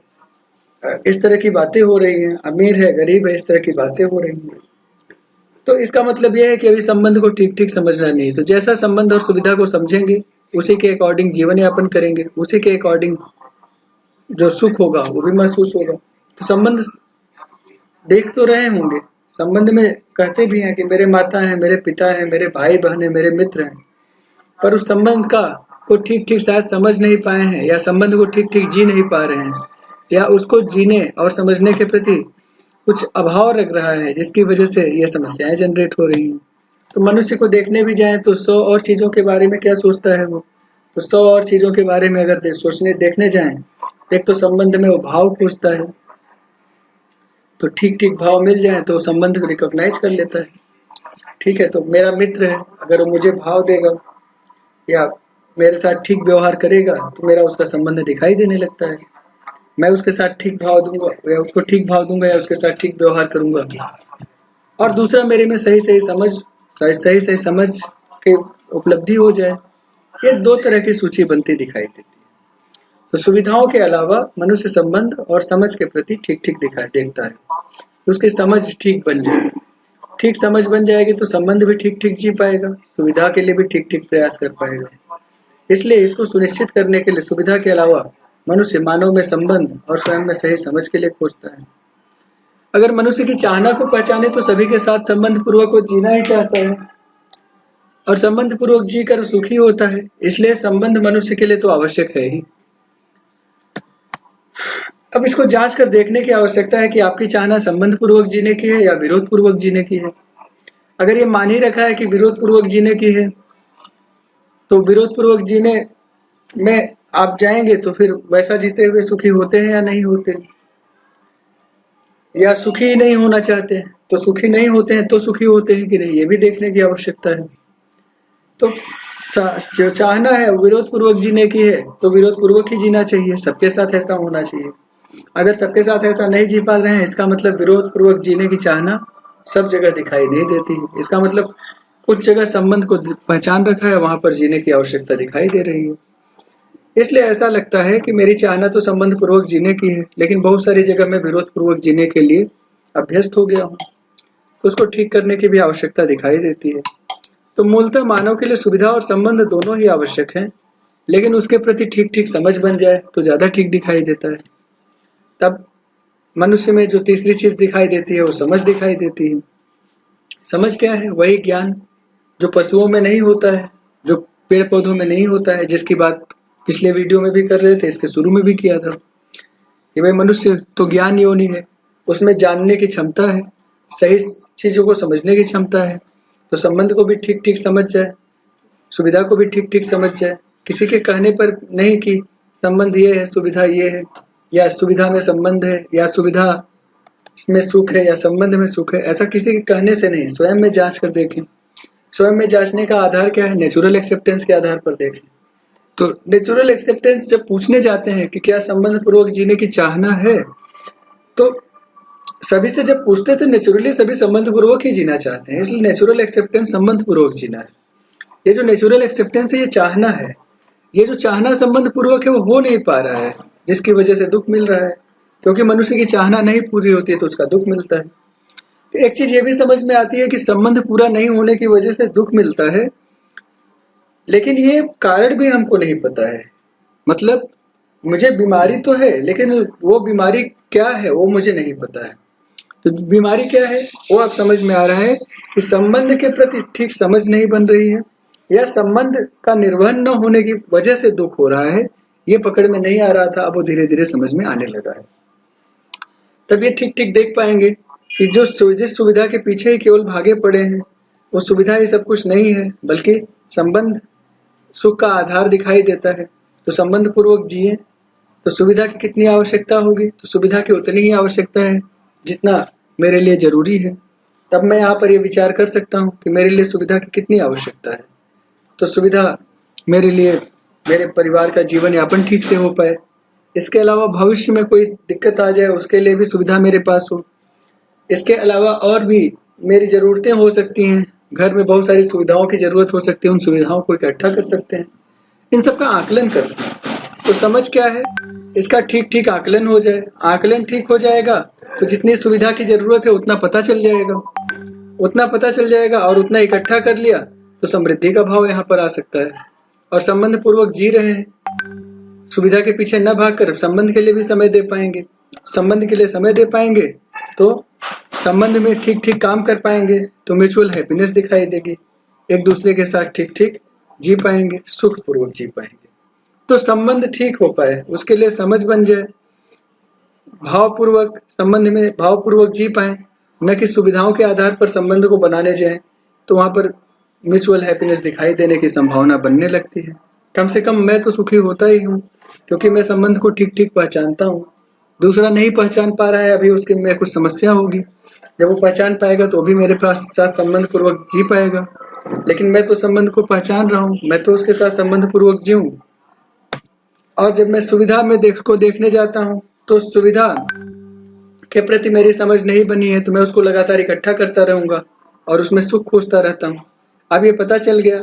इस तरह की बातें हो रही हैं, अमीर है गरीब है, इस तरह की बातें हो रही हैं। तो इसका मतलब यह है कि अभी संबंध को ठीक ठीक समझना नहीं। तो जैसा संबंध और सुविधा को समझेंगे उसी के अकॉर्डिंग जीवन यापन करेंगे, उसी के अकॉर्डिंग जो सुख होगा वो भी महसूस होगा। तो संबंध देख तो रहे होंगे, संबंध में कहते भी हैं कि मेरे माता हैं, मेरे पिता हैं, मेरे भाई बहन हैं, मेरे मित्र हैं, पर उस संबंध का को ठीक ठीक शायद समझ नहीं पाए हैं, या संबंध को ठीक ठीक जी नहीं पा रहे हैं, या उसको जीने और समझने के प्रति कुछ अभाव लग रहा है, जिसकी वजह से ये समस्याएं जनरेट हो रही हैं। तो मनुष्य को देखने भी जाएं तो 100 और चीजों के बारे में क्या सोचता है वो, तो 100 और चीजों के बारे में अगर सोचने देखने जाएं, एक तो संबंध में वो भाव खोजता है, तो ठीक ठीक भाव मिल जाए तो संबंध को रिकॉग्नाइज कर लेता है। ठीक है, तो मेरा मित्र है, अगर वो मुझे भाव देगा या मेरे साथ ठीक व्यवहार करेगा तो मेरा उसका संबंध दिखाई देने लगता है। मैं उसके साथ ठीक भाव दूंगा या उसको ठीक भाव दूंगा या उसके साथ ठीक व्यवहार करूंगा, और दूसरा मेरे में सही सही समझ के उपलब्धि हो जाए। ये दो तरह की सूची बनती दिखाई देती है। तो सुविधाओं के अलावा मनुष्य संबंध और समझ के प्रति ठीक ठीक दिखाई देखता है। उसकी समझ ठीक बन जाए, ठीक समझ बन जाएगी तो संबंध भी ठीक ठीक जी पाएगा, सुविधा के लिए भी ठीक ठीक प्रयास कर पाएगा। इसलिए इसको सुनिश्चित करने के लिए सुविधा के अलावा मनुष्य मानव में संबंध और स्वयं में सही समझ के लिए खोजता है। अगर मनुष्य की चाहना को पहचाने तो सभी के साथ संबंध पूर्वक वो जीना ही चाहता है और संबंध पूर्वक जी कर सुखी होता है। इसलिए संबंध मनुष्य के लिए तो आवश्यक है ही। अब इसको जांच कर देखने की आवश्यकता है कि आपकी चाहना संबंध पूर्वक जीने की है या विरोध पूर्वक जीने की है। अगर ये मान ही रखा है कि विरोध पूर्वक जीने की है, तो विरोध पूर्वक जीने में आप जाएंगे तो फिर वैसा जीते हुए सुखी होते हैं या नहीं होते, या सुखी ही नहीं होना चाहते हैं तो सुखी नहीं होते हैं तो सुखी होते हैं कि नहीं, ये भी देखने की आवश्यकता है। तो जो चाहना है विरोध पूर्वक जीने की है तो विरोध पूर्वक ही जीना चाहिए, सबके साथ ऐसा होना चाहिए। अगर सबके साथ ऐसा नहीं जी पा रहे हैं, इसका मतलब विरोध पूर्वक जीने की चाहना सब जगह दिखाई नहीं देती है। इसका मतलब कुछ जगह संबंध को पहचान रखा है, वहां पर जीने की आवश्यकता दिखाई दे रही है। इसलिए ऐसा लगता है कि मेरी चाहना तो संबंध पूर्वक जीने की है, लेकिन बहुत सारी जगह मैं विरोध पूर्वक जीने के लिए अभ्यस्त हो गया हूँ, तो उसको ठीक करने की भी आवश्यकता दिखाई देती है। तो मूलतः मानव के लिए सुविधा और संबंध दोनों ही आवश्यक हैं, लेकिन उसके प्रति ठीक ठीक समझ बन जाए तो ज्यादा ठीक दिखाई देता है। तब मनुष्य में जो तीसरी चीज दिखाई देती है वो समझ दिखाई देती है। समझ क्या है? वही ज्ञान जो पशुओं में नहीं होता है, जो पेड़ पौधों में नहीं होता है, जिसकी बात पिछले वीडियो में भी कर रहे थे, इसके शुरू में भी किया था कि भाई मनुष्य तो ज्ञान योनि है, उसमें जानने की क्षमता है, सही चीजों को समझने की क्षमता है। तो संबंध को भी ठीक ठीक समझ जाए, सुविधा को भी ठीक ठीक समझ जाए, किसी के कहने पर नहीं कि संबंध ये है सुविधा ये है, या सुविधा में संबंध है, या सुविधा में सुख है, या संबंध में सुख है, ऐसा किसी के कहने से नहीं, स्वयं में जांच कर देखें। स्वयं में जांचने का आधार क्या है? नेचुरल एक्सेप्टेंस के आधार पर देखें। तो नेचुरल एक्सेप्टेंस जब पूछने जाते हैं कि क्या संबंध पूर्वक जीने की चाहना है, तो सभी से जब पूछते थे नेचुरली सभी संबंध पूर्वक ही जीना चाहते हैं, इसलिए नेचुरल एक्सेप्टेंस संबंध पूर्वक जीना है। ये जो नेचुरल एक्सेप्टेंस है ये चाहना है, ये जो चाहना संबंध पूर्वक है वो हो नहीं पा रहा है, जिसकी वजह से दुख मिल रहा है। क्योंकि मनुष्य की चाहना नहीं पूरी होती है तो उसका दुख मिलता है। तो एक चीज ये भी समझ में आती है कि संबंध पूरा नहीं होने की वजह से दुख मिलता है, लेकिन ये कारण भी हमको नहीं पता है। मतलब मुझे बीमारी तो है, लेकिन वो बीमारी क्या है वो मुझे नहीं पता है। तो बीमारी क्या है वो अब समझ में आ रहा है कि संबंध के प्रति ठीक समझ नहीं बन रही है, या संबंध का निर्वहन न होने की वजह से दुख हो रहा है। ये पकड़ में नहीं आ रहा था, अब वो धीरे धीरे समझ में आने लगा है। तब ये ठीक ठीक देख पाएंगे कि जिस सुविधा के पीछे ही केवल भागे पड़े हैं वो सुविधा ही सब कुछ नहीं है, बल्कि संबंध सुख का आधार दिखाई देता है। तो संबंध पूर्वक जिए तो सुविधा की कितनी आवश्यकता होगी, तो सुविधा की उतनी ही आवश्यकता है जितना मेरे लिए जरूरी है। तब मैं यहाँ पर ये विचार कर सकता हूँ कि मेरे लिए सुविधा की कितनी आवश्यकता है। तो सुविधा मेरे लिए मेरे परिवार का जीवन यापन ठीक से हो पाए, इसके अलावा भविष्य में कोई दिक्कत आ जाए उसके लिए भी सुविधा मेरे पास हो। इसके अलावा और भी मेरी जरूरतें हो सकती हैं, घर में बहुत सारी सुविधाओं की जरूरत हो सकती है, उन सुविधाओं को इकट्ठा कर सकते हैं, इन सब का आकलन कर सकते हैं। तो समझ क्या है? इसका ठीक ठीक आकलन हो जाए। आकलन ठीक हो जाएगा तो जितनी सुविधा की जरूरत है उतना पता चल जाएगा और उतना इकट्ठा कर लिया तो समृद्धि का भाव यहाँ पर आ सकता है। और संबंध पूर्वक जी रहे हैं, सुविधा के पीछे न भागकर संबंध के लिए भी समय दे पाएंगे। संबंध के लिए समय दे पाएंगे तो संबंध में ठीक ठीक काम कर पाएंगे, तो म्यूचुअल हैप्पीनेस दिखाई देगी। एक दूसरे के साथ ठीक ठीक जी पाएंगे, सुख पूर्वक जी पाएंगे। तो संबंध ठीक हो पाए उसके लिए समझ बन जाए, भावपूर्वक संबंध में भावपूर्वक जी पाए, न कि सुविधाओं के आधार पर संबंध को बनाने जाए, तो वहां पर म्यूचुअल हैप्पीनेस दिखाई देने की संभावना बनने लगती है। कम से कम मैं तो सुखी होता ही हूँ, क्योंकि मैं संबंध को ठीक ठीक पहचानता हूँ। दूसरा नहीं पहचान पा रहा है, अभी उसके में कुछ समस्या होगी। जब वो पहचान पाएगा तो भी मेरे पास साथ संबंध पूर्वक जी पाएगा। लेकिन मैं तो संबंध को पहचान रहा हूँ, मैं तो उसके साथ संबंध पूर्वक जीऊँ। और जब मैं सुविधा में देखने जाता हूँ, तो सुविधा के प्रति मेरी समझ नहीं बनी है, तो मैं उसको लगातार इकट्ठा करता रहूंगा और उसमें सुख खोजता रहता हूँ। अब ये पता चल गया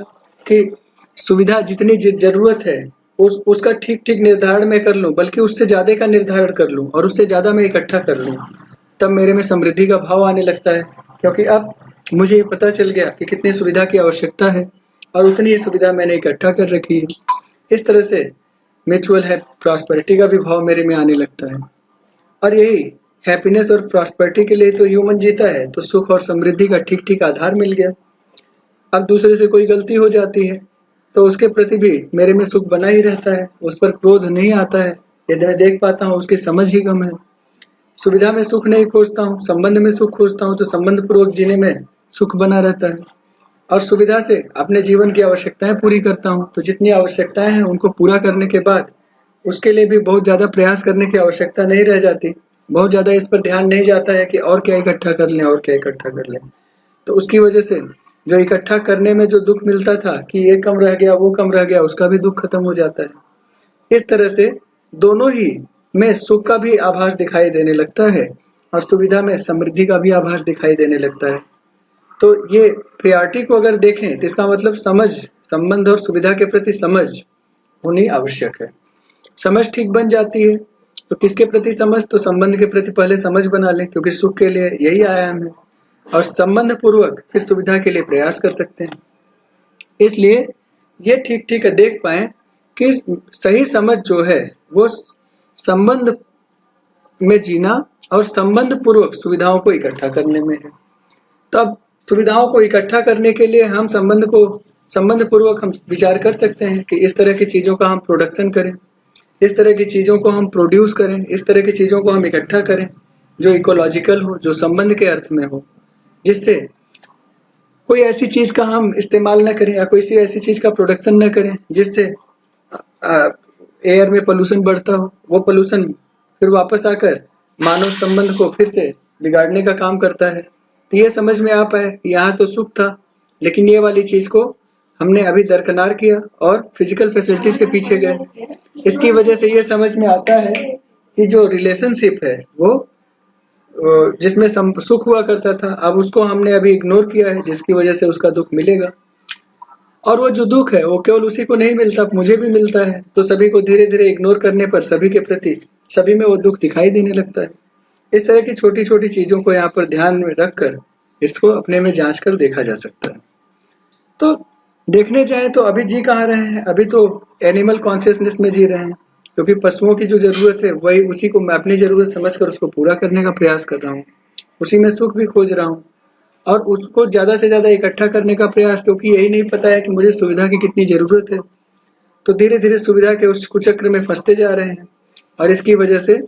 कि सुविधा जितनी जरूरत है उसका ठीक ठीक निर्धारण मैं कर लूं, बल्कि उससे ज्यादा का निर्धारण कर लूं और उससे ज्यादा मैं इकट्ठा कर लूं, तब मेरे में समृद्धि का भाव आने लगता है। क्योंकि अब मुझे ये पता चल गया कि कितनी सुविधा की आवश्यकता है और उतनी ही सुविधा मैंने इकट्ठा कर रखी है। इस तरह से म्यूचुअल है प्रॉस्पेरिटी का भी भाव मेरे में आने लगता है। और यही हैप्पीनेस और प्रॉस्पेरिटी के लिए तो ह्यूमन जीता है, तो सुख और समृद्धि का ठीक ठीक आधार मिल गया। अब दूसरे से कोई गलती हो जाती है तो उसके प्रति भी मेरे में सुख बना ही रहता है, उस पर क्रोध नहीं आता है। यदि मैं देख पाता हूँ उसकी समझ ही कम है। सुविधा में सुख नहीं खोजता हूँ, संबंध में सुख खोजता हूँ, तो संबंध पूर्वक जीने में सुख बना रहता है। और सुविधा से अपने जीवन की आवश्यकताएं पूरी करता हूँ, तो जितनी आवश्यकताएं हैं उनको पूरा करने के बाद उसके लिए भी बहुत ज्यादा प्रयास करने की आवश्यकता नहीं रह जाती। बहुत ज्यादा इस पर ध्यान नहीं जाता है कि और क्या इकट्ठा कर लें और क्या इकट्ठा कर लें। तो उसकी वजह से जो इकट्ठा करने में जो दुख मिलता था कि ये कम रह गया वो कम रह गया, उसका भी दुख खत्म हो जाता है। इस तरह से दोनों ही में सुख का भी आभास दिखाई देने लगता है और सुविधा में समृद्धि का भी आभास दिखाई देने लगता है। तो ये प्रायोरिटी को अगर देखें तो इसका मतलब समझ, संबंध और सुविधा के प्रति समझ होनी आवश्यक है। समझ ठीक बन जाती है तो किसके प्रति समझ, तो संबंध के प्रति पहले समझ बना लें, क्योंकि सुख के लिए यही आयाम है। और संबंध पूर्वक फिर सुविधा के लिए प्रयास कर सकते हैं। इसलिए ये ठीक ठीक देख पाए कि सही समझ जो है वो संबंध में जीना और संबंध पूर्वक सुविधाओं को इकट्ठा करने में है। तो अब सुविधाओं को इकट्ठा करने के लिए हम संबंध पूर्वक हम विचार कर सकते हैं कि इस तरह की चीजों का हम प्रोडक्शन करें, इस तरह की चीजों को हम प्रोड्यूस करें, इस तरह की चीजों को हम इकट्ठा करें जो इकोलॉजिकल हो, जो संबंध के अर्थ में हो, जिससे कोई ऐसी चीज का हम इस्तेमाल न करें या कोई सी ऐसी चीज का प्रोडक्शन न करें जिससे एयर में पोल्यूशन बढ़ता हो। वो पोल्यूशन फिर वापस आकर मानव संबंध को फिर से बिगाड़ने का काम करता है। तो ये समझ में आ पाए, यहाँ तो सुख था लेकिन ये वाली चीज को हमने अभी दरकिनार किया और फिजिकल फैसिलिटीज के पीछे गए। इसकी वजह से ये समझ में आता है कि जो रिलेशनशिप है वो जिसमें सुख हुआ करता था, अब उसको हमने अभी इग्नोर किया है, जिसकी वजह से उसका दुख मिलेगा। और वो जो दुख है वो केवल उसी को नहीं मिलता, मुझे भी मिलता है। तो सभी को धीरे धीरे इग्नोर करने पर सभी के प्रति सभी में वो दुख दिखाई देने लगता है। इस तरह की छोटी छोटी चीजों को यहाँ पर ध्यान में रखकर इसको अपने में जांच कर देखा जा सकता है। तो देखने जाए तो अभी जी कहाँ रहे हैं, अभी तो एनिमल कॉन्शियसनेस में जी रहे हैं, क्योंकि पशुओं की जो जरूरत है वही उसी को मैं अपनी जरूरत समझकर उसको पूरा करने का प्रयास कर रहा हूँ, उसी में सुख भी खोज रहा हूँ और उसको ज्यादा से ज्यादा इकट्ठा करने का प्रयास, क्योंकि यही नहीं पता है कि मुझे सुविधा की कितनी जरूरत है। तो धीरे धीरे सुविधा के उस कुचक्र में फंसते जा रहे हैं और इसकी वजह से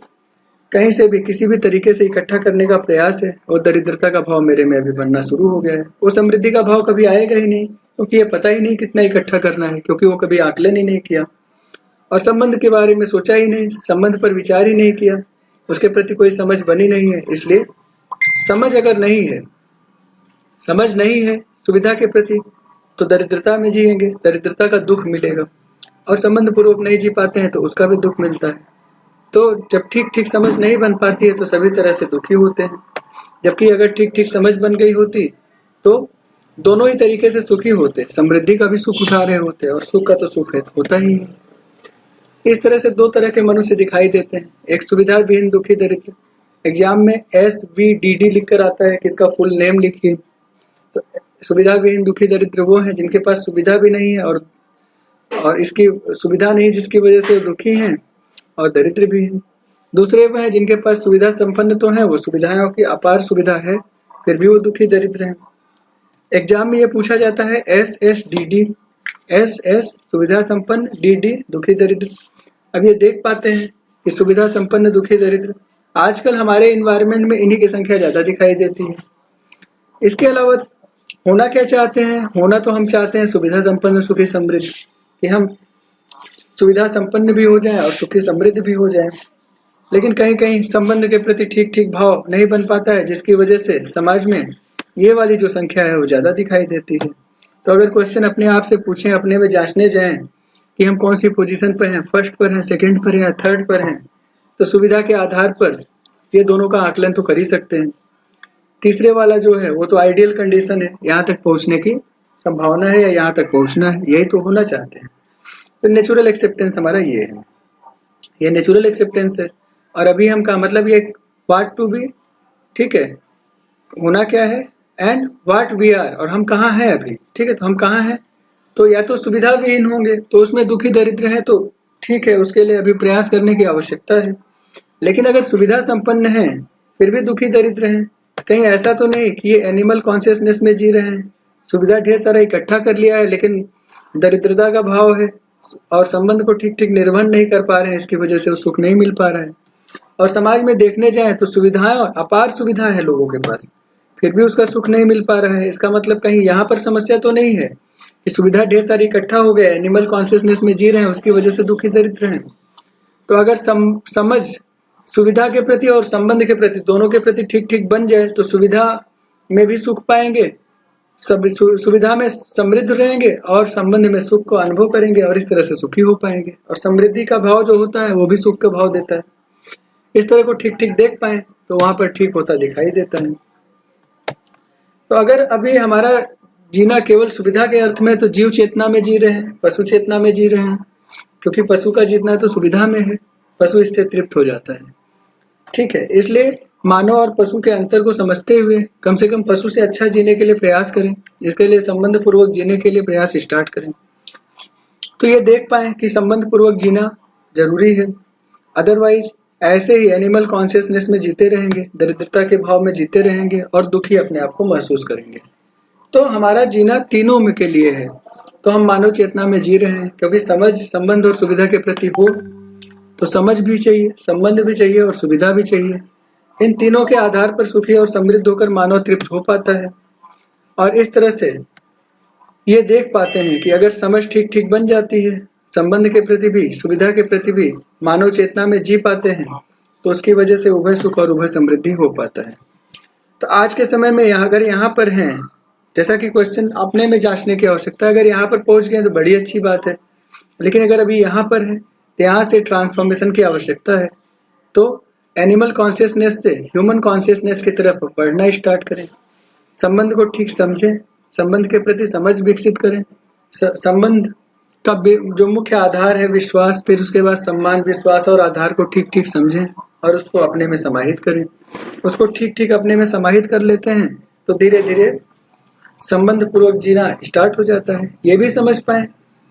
कहीं से भी किसी भी तरीके से इकट्ठा करने का प्रयास है और दरिद्रता का भाव मेरे में अभी बनना शुरू हो गया है। वो समृद्धि का भाव कभी आएगा ही नहीं, क्योंकि ये पता ही नहीं कितना इकट्ठा करना है, क्योंकि वो कभी आकलन ही नहीं किया और संबंध के बारे में सोचा ही नहीं, संबंध पर विचार ही नहीं किया, उसके प्रति कोई समझ बनी नहीं है। इसलिए समझ अगर नहीं है, समझ नहीं है सुविधा के प्रति, तो दरिद्रता में जिएंगे, दरिद्रता का दुख मिलेगा और संबंध पूर्वक नहीं जी पाते हैं तो उसका भी दुख मिलता है। तो जब ठीक ठीक समझ नहीं बन पाती है तो सभी तरह से दुखी होते हैं, जबकि अगर ठीक ठीक समझ बन गई होती तो दोनों ही तरीके से सुखी होते, समृद्धि का भी सुख उठा रहे होते और सुख का तो सुख है होता ही है। इस तरह से दो तरह के मनुष्य दिखाई देते हैं, एक सुविधा विहीन दुखी दरिद्र। एग्जाम में SVDD लिखकर आता है कि इसका फुल नेम लिखिए। तो सुविधा विहीन दुखी दरिद्र वो है जिनके पास सुविधा भी नहीं है और इसकी सुविधा नहीं जिसकी वजह से दुखी हैं और दरिद्र भी हैं। दूसरे वो हैं जिनके पास सुविधा संपन्न तो है, वो सुविधाओं की अपार सुविधा है, फिर भी वो दुखी दरिद्र हैं। एग्जाम में ये पूछा जाता है SSDD एस एस सुविधा संपन्न, डी डी दुखी दरिद्र। अब ये देख पाते हैं कि सुविधा संपन्न दुखी दरिद्र आजकल हमारे इन्वायरमेंट में इन्हीं की संख्या ज्यादा दिखाई देती है। इसके अलावा होना क्या चाहते हैं? होना तो हम चाहते हैं सुविधा संपन्न सुखी समृद्ध, कि हम सुविधा संपन्न भी हो जाएं और सुखी समृद्ध भी हो जाएं। लेकिन कहीं कहीं संबंध के प्रति ठीक ठीक भाव नहीं बन पाता है, जिसकी वजह से समाज में ये वाली जो संख्या है वो ज्यादा दिखाई देती है। तो अगर क्वेश्चन अपने आप से पूछें, अपने में जांचने जाएं कि हम कौन सी पोजीशन पर हैं, फर्स्ट पर हैं, सेकंड पर हैं या थर्ड पर हैं, तो सुविधा के आधार पर ये दोनों का आकलन तो कर ही सकते हैं। तीसरे वाला जो है वो तो आइडियल कंडीशन है, यहाँ तक पहुंचने की संभावना है या यहाँ तक पहुंचना है, यही तो होना चाहते हैं। तो नेचुरल एक्सेप्टेंस हमारा ये है, ये नेचुरल एक्सेप्टेंस है। और अभी हम का मतलब ये व्हाट टू बी, ठीक है, होना क्या है, एंड व्हाट वी आर, और हम कहाँ हैं अभी, ठीक है। तो हम कहाँ हैं, तो या तो सुविधा विहीन होंगे तो उसमें दुखी दरिद्र है, तो ठीक है, उसके लिए अभी प्रयास करने की आवश्यकता है। लेकिन अगर सुविधा संपन्न है फिर भी दुखी दरिद्र हैं, कहीं ऐसा तो नहीं कि ये एनिमल कॉन्शियसनेस में जी रहे हैं, सुविधा ढेर सारा इकट्ठा कर लिया है लेकिन दरिद्रता का भाव है और संबंध को ठीक ठीक निर्वहन नहीं कर पा रहे हैं, इसकी वजह से सुख नहीं मिल पा रहा है। और समाज में देखने जाए तो सुविधाएं, अपार सुविधा है लोगों के पास, फिर भी उसका सुख नहीं मिल पा रहा है। इसका मतलब कहीं यहाँ पर समस्या तो नहीं है कि सुविधा ढेर सारी इकट्ठा हो गया, एनिमल कॉन्शियसनेस में जी रहे हैं, उसकी वजह से दुखी दरिद्र हैं। तो अगर समझ सुविधा के प्रति और संबंध के प्रति, दोनों के प्रति ठीक ठीक बन जाए तो सुविधा में भी सुख पाएंगे, सब सुविधा में समृद्ध रहेंगे और संबंध में सुख को अनुभव करेंगे और इस तरह से सुखी हो पाएंगे। और समृद्धि का भाव जो होता है वो भी सुख का भाव देता है। इस तरह को ठीक ठीक देख पाए तो वहां पर ठीक होता दिखाई देता है। तो अगर अभी हमारा जीना केवल सुविधा के अर्थ में, तो जीव चेतना में जी रहे हैं, पशु चेतना में जी रहे हैं, क्योंकि पशु का जीतना तो सुविधा में है, पशु इससे तृप्त हो जाता है, ठीक है। इसलिए मानव और पशु के अंतर को समझते हुए कम से कम पशु से अच्छा जीने के लिए प्रयास करें, इसके लिए संबंध पूर्वक जीने के लिए प्रयास स्टार्ट करें। तो ये देख पाए कि संबंध पूर्वक जीना जरूरी है, अदरवाइज ऐसे ही एनिमल कॉन्शियसनेस में जीते रहेंगे, दरिद्रता के भाव में जीते रहेंगे और दुखी अपने आप को महसूस करेंगे। तो हमारा जीना तीनों में के लिए है, तो हम मानव चेतना में जी रहे हैं, क्योंकि समझ संबंध और सुविधा के प्रति हो तो समझ भी चाहिए, संबंध भी चाहिए और सुविधा भी चाहिए। इन तीनों के आधार पर सुखी और समृद्ध होकर मानव तृप्त हो पाता है। और इस तरह से ये देख पाते हैं कि अगर समझ ठीक ठीक बन जाती है, संबंध के प्रति भी सुविधा के प्रति भी मानव चेतना में जी पाते हैं, तो उसकी वजह से उभय सुख और उभय समृद्धि हो पाता है। तो आज के समय में अगर यहाँ पर हैं, जैसा कि क्वेश्चन अपने में जांचने की आवश्यकता है, अगर यहाँ पर पहुंच गए तो बड़ी अच्छी बात है, लेकिन अगर अभी यहाँ पर है तो यहाँ से ट्रांसफॉर्मेशन की आवश्यकता है। तो एनिमल कॉन्शियसनेस से ह्यूमन कॉन्शियसनेस की तरफ बढ़ना स्टार्ट करें, संबंध को ठीक समझें, संबंध के प्रति समझ विकसित करें, संबंध का जो मुख्य आधार है विश्वास, फिर उसके बाद सम्मान, विश्वास और आधार को ठीक ठीक समझें और उसको अपने में समाहित करें। उसको ठीक ठीक अपने में समाहित कर लेते हैं तो धीरे धीरे संबंध पूर्वक जीना स्टार्ट हो जाता है। ये भी समझ पाए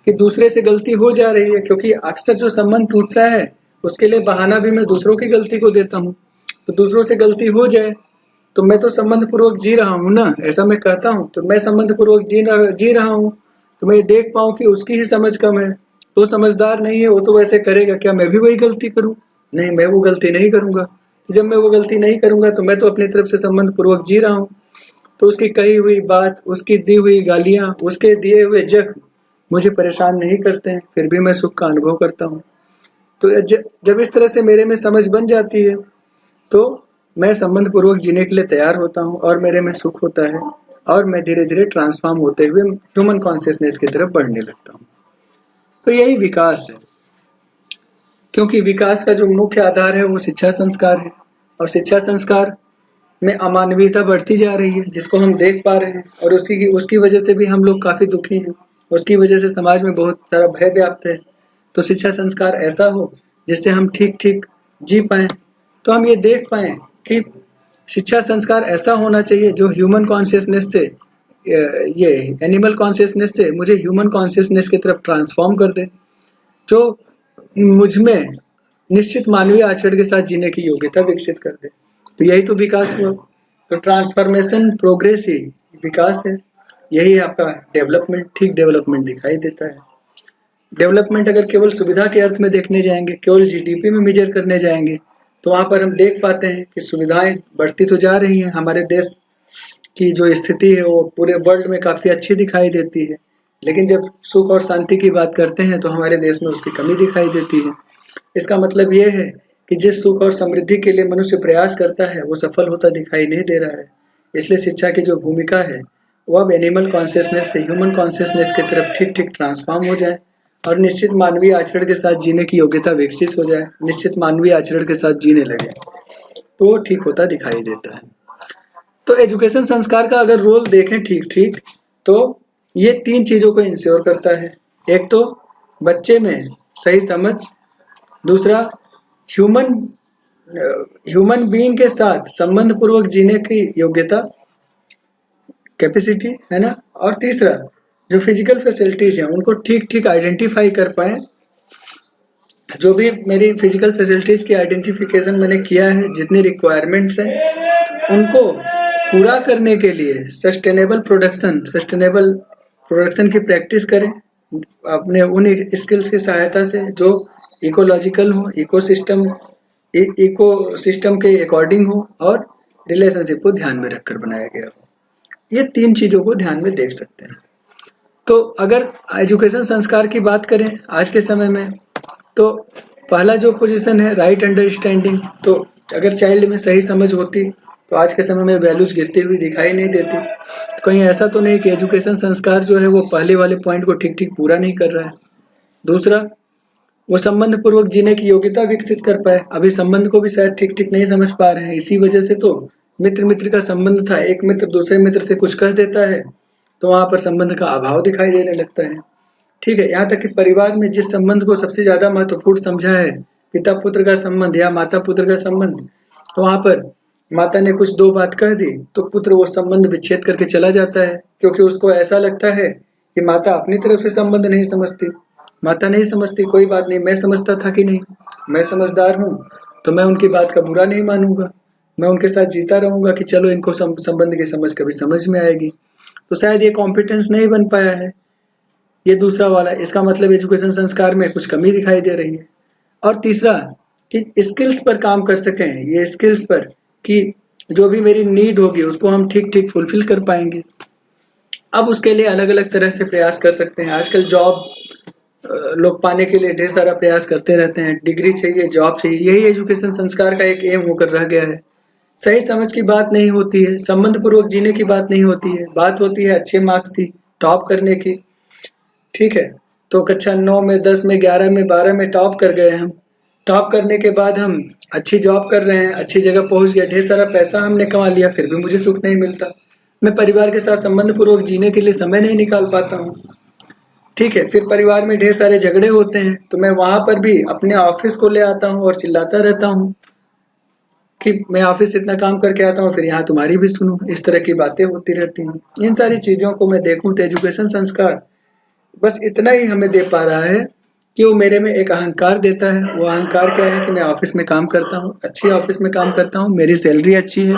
कि दूसरे से गलती हो जा रही है, क्योंकि अक्सर जो संबंध टूटता है उसके लिए बहाना भी मैं दूसरों की गलती को देता हूँ। तो दूसरों से गलती हो जाए तो मैं तो संबंध पूर्वक जी रहा हूँ ना, ऐसा मैं कहता हूँ, तो मैं संबंध पूर्वक जी रहा हूँ, तो मैं देख पाऊँ कि उसकी ही समझ कम है, तो समझदार नहीं है, वो तो वैसे करेगा, क्या मैं भी वही गलती करूँ? नहीं, मैं वो गलती नहीं करूंगा। तो जब मैं वो गलती नहीं करूंगा तो मैं तो अपनी तरफ से संबंध पूर्वक जी रहा हूँ, तो उसकी कही हुई बात, उसकी दी हुई गालियां, उसके दिए हुए जख्म मुझे परेशान नहीं करते हैं, फिर भी मैं सुख का अनुभव करता हूँ। तो जब इस तरह से मेरे में समझ बन जाती है तो मैं संबंध पूर्वक जीने के लिए तैयार होता हूँ और मेरे में सुख होता है और मैं धीरे धीरे ट्रांसफॉर्म होते हुए ह्यूमन कॉन्शियसनेस की तरफ बढ़ने लगता हूँ। तो यही विकास है, क्योंकि विकास का जो मुख्य आधार है वो शिक्षा संस्कार है, और शिक्षा संस्कार में अमानवीयता बढ़ती जा रही है, जिसको हम देख पा रहे हैं, और उसकी वजह से भी हम लोग काफी दुखी हैं, उसकी वजह से समाज में बहुत सारा भय व्याप्त है। तो शिक्षा संस्कार ऐसा हो जिससे हम ठीक ठीक जी पाए, तो हम ये देख पाए कि शिक्षा संस्कार ऐसा होना चाहिए जो ह्यूमन कॉन्शियसनेस से, ये एनिमल कॉन्शियसनेस से मुझे ह्यूमन कॉन्शियसनेस की तरफ ट्रांसफॉर्म कर दे, जो मुझ में निश्चित मानवीय आचरण के साथ जीने की योग्यता विकसित कर दे। तो यही तो विकास हुआ। तो ट्रांसफॉर्मेशन, प्रोग्रेस ही विकास है। यही आपका डेवलपमेंट, ठीक डेवलपमेंट दिखाई देता है। डेवलपमेंट अगर केवल सुविधा के अर्थ में देखने जाएंगे, केवल जीडीपी में मेजर करने जाएंगे, तो वहां पर हम देख पाते हैं कि सुविधाएं बढ़ती तो जा रही हैं, हमारे देश की जो स्थिति है वो पूरे वर्ल्ड में काफी अच्छी दिखाई देती है। लेकिन जब सुख और शांति की बात करते हैं तो हमारे देश में उसकी कमी दिखाई देती है। इसका मतलब ये है कि जिस सुख और समृद्धि के लिए मनुष्य प्रयास करता है वो सफल होता दिखाई नहीं दे रहा है। इसलिए शिक्षा की जो भूमिका है वो अब एनिमल कॉन्शियसनेस से ह्यूमन कॉन्शियसनेस की तरफ ठीक ठीक ट्रांसफॉर्म हो जाए और निश्चित मानवीय आचरण के साथ जीने की योग्यता विकसित हो जाए, निश्चित मानवीय आचरण के साथ जीने लगे, तो वो ठीक होता दिखाई देता है। तो एजुकेशन संस्कार का अगर रोल देखें ठीक ठीक, तो ये 3 चीजों को इंश्योर करता है। एक तो बच्चे में सही समझ, दूसरा ह्यूमन ह्यूमन बीइंग के साथ संबंध पूर्वक जीने की योग्यता, कैपेसिटी, है ना, और तीसरा जो फिजिकल फैसिलिटीज हैं उनको ठीक ठीक आइडेंटिफाई कर पाए। जो भी मेरी फिजिकल फैसिलिटीज की आइडेंटिफिकेशन मैंने किया है, जितनी रिक्वायरमेंट्स हैं उनको पूरा करने के लिए सस्टेनेबल प्रोडक्शन की प्रैक्टिस करें अपने उन स्किल्स की सहायता से जो इकोलॉजिकल हो, इकोसिस्टम के अकॉर्डिंग हो और रिलेशनशिप को ध्यान में रखकर बनाया गया हो। ये 3 चीजों को ध्यान में देख सकते हैं। तो अगर एजुकेशन संस्कार की बात करें आज के समय में, तो पहला जो पोजीशन है राइट अंडरस्टैंडिंग, तो अगर चाइल्ड में सही समझ होती तो आज के समय में वैल्यूज गिरती हुई दिखाई नहीं देती। कहीं ऐसा तो नहीं कि एजुकेशन संस्कार जो है वो पहले वाले पॉइंट को ठीक ठीक पूरा नहीं कर रहा है। दूसरा, वो संबंध पूर्वक जीने की योग्यता विकसित कर पाए, अभी संबंध को भी शायद ठीक ठीक नहीं समझ पा रहे हैं। इसी वजह से तो मित्र मित्र का संबंध था, एक मित्र दूसरे मित्र से कुछ कह देता है तो वहां पर संबंध का अभाव दिखाई देने लगता है। ठीक है, यहाँ तक कि परिवार में जिस संबंध को सबसे ज्यादा महत्वपूर्ण समझा है, पिता पुत्र का संबंध या माता पुत्र का संबंध, तो वहां पर माता ने कुछ 2 बात कह दी तो पुत्र वो संबंध विच्छेद करके चला जाता है, क्योंकि उसको ऐसा लगता है कि माता अपनी तरफ से संबंध नहीं समझती। माता नहीं समझती, कोई बात नहीं, मैं समझता था कि नहीं, मैं समझदार हूँ तो मैं उनकी बात का बुरा नहीं मानूंगा, मैं उनके साथ जीता रहूंगा कि चलो इनको संबंध की समझ कभी समझ में आएगी। तो शायद ये कॉम्पिटेंस नहीं बन पाया है। ये दूसरा वाला, इसका मतलब एजुकेशन संस्कार में कुछ कमी दिखाई दे रही है। और तीसरा कि स्किल्स पर काम कर सकें, ये स्किल्स पर कि जो भी मेरी नीड होगी उसको हम ठीक ठीक फुलफिल कर पाएंगे। अब उसके लिए अलग अलग तरह से प्रयास कर सकते हैं। आजकल जॉब लोग पाने के लिए ढेर सारा प्रयास करते रहते हैं, डिग्री चाहिए, जॉब चाहिए, यही एजुकेशन संस्कार का एक एम होकर रह गया है। सही समझ की बात नहीं होती है, संबंध पूर्वक जीने की बात नहीं होती है, बात होती है अच्छे मार्क्स की, टॉप करने की। ठीक है, तो कक्षा 9 में, 10 में, 11 में, 12 में टॉप कर गए हम। टॉप करने के बाद हम अच्छी जॉब कर रहे हैं, अच्छी जगह पहुंच गया, ढेर सारा पैसा हमने कमा लिया, फिर भी मुझे सुख नहीं मिलता। मैं परिवार के साथ संबंध पूर्वक जीने के लिए समय नहीं निकाल पाता हूँ। ठीक है, फिर परिवार में ढेर सारे झगड़े होते हैं तो मैं वहां पर भी अपने ऑफिस को ले आता हूँ और चिल्लाता रहता हूँ कि मैं ऑफिस से इतना काम करके आता हूँ, फिर यहाँ तुम्हारी भी सुनूं। इस तरह की बातें होती रहती हैं। इन सारी चीजों को मैं देखूं तो एजुकेशन संस्कार बस इतना ही हमें दे पा रहा है कि वो मेरे में एक अहंकार देता है। वो अहंकार क्या है कि मैं ऑफिस में काम करता हूँ, अच्छी ऑफिस में काम करता हूँ, मेरी सैलरी अच्छी है,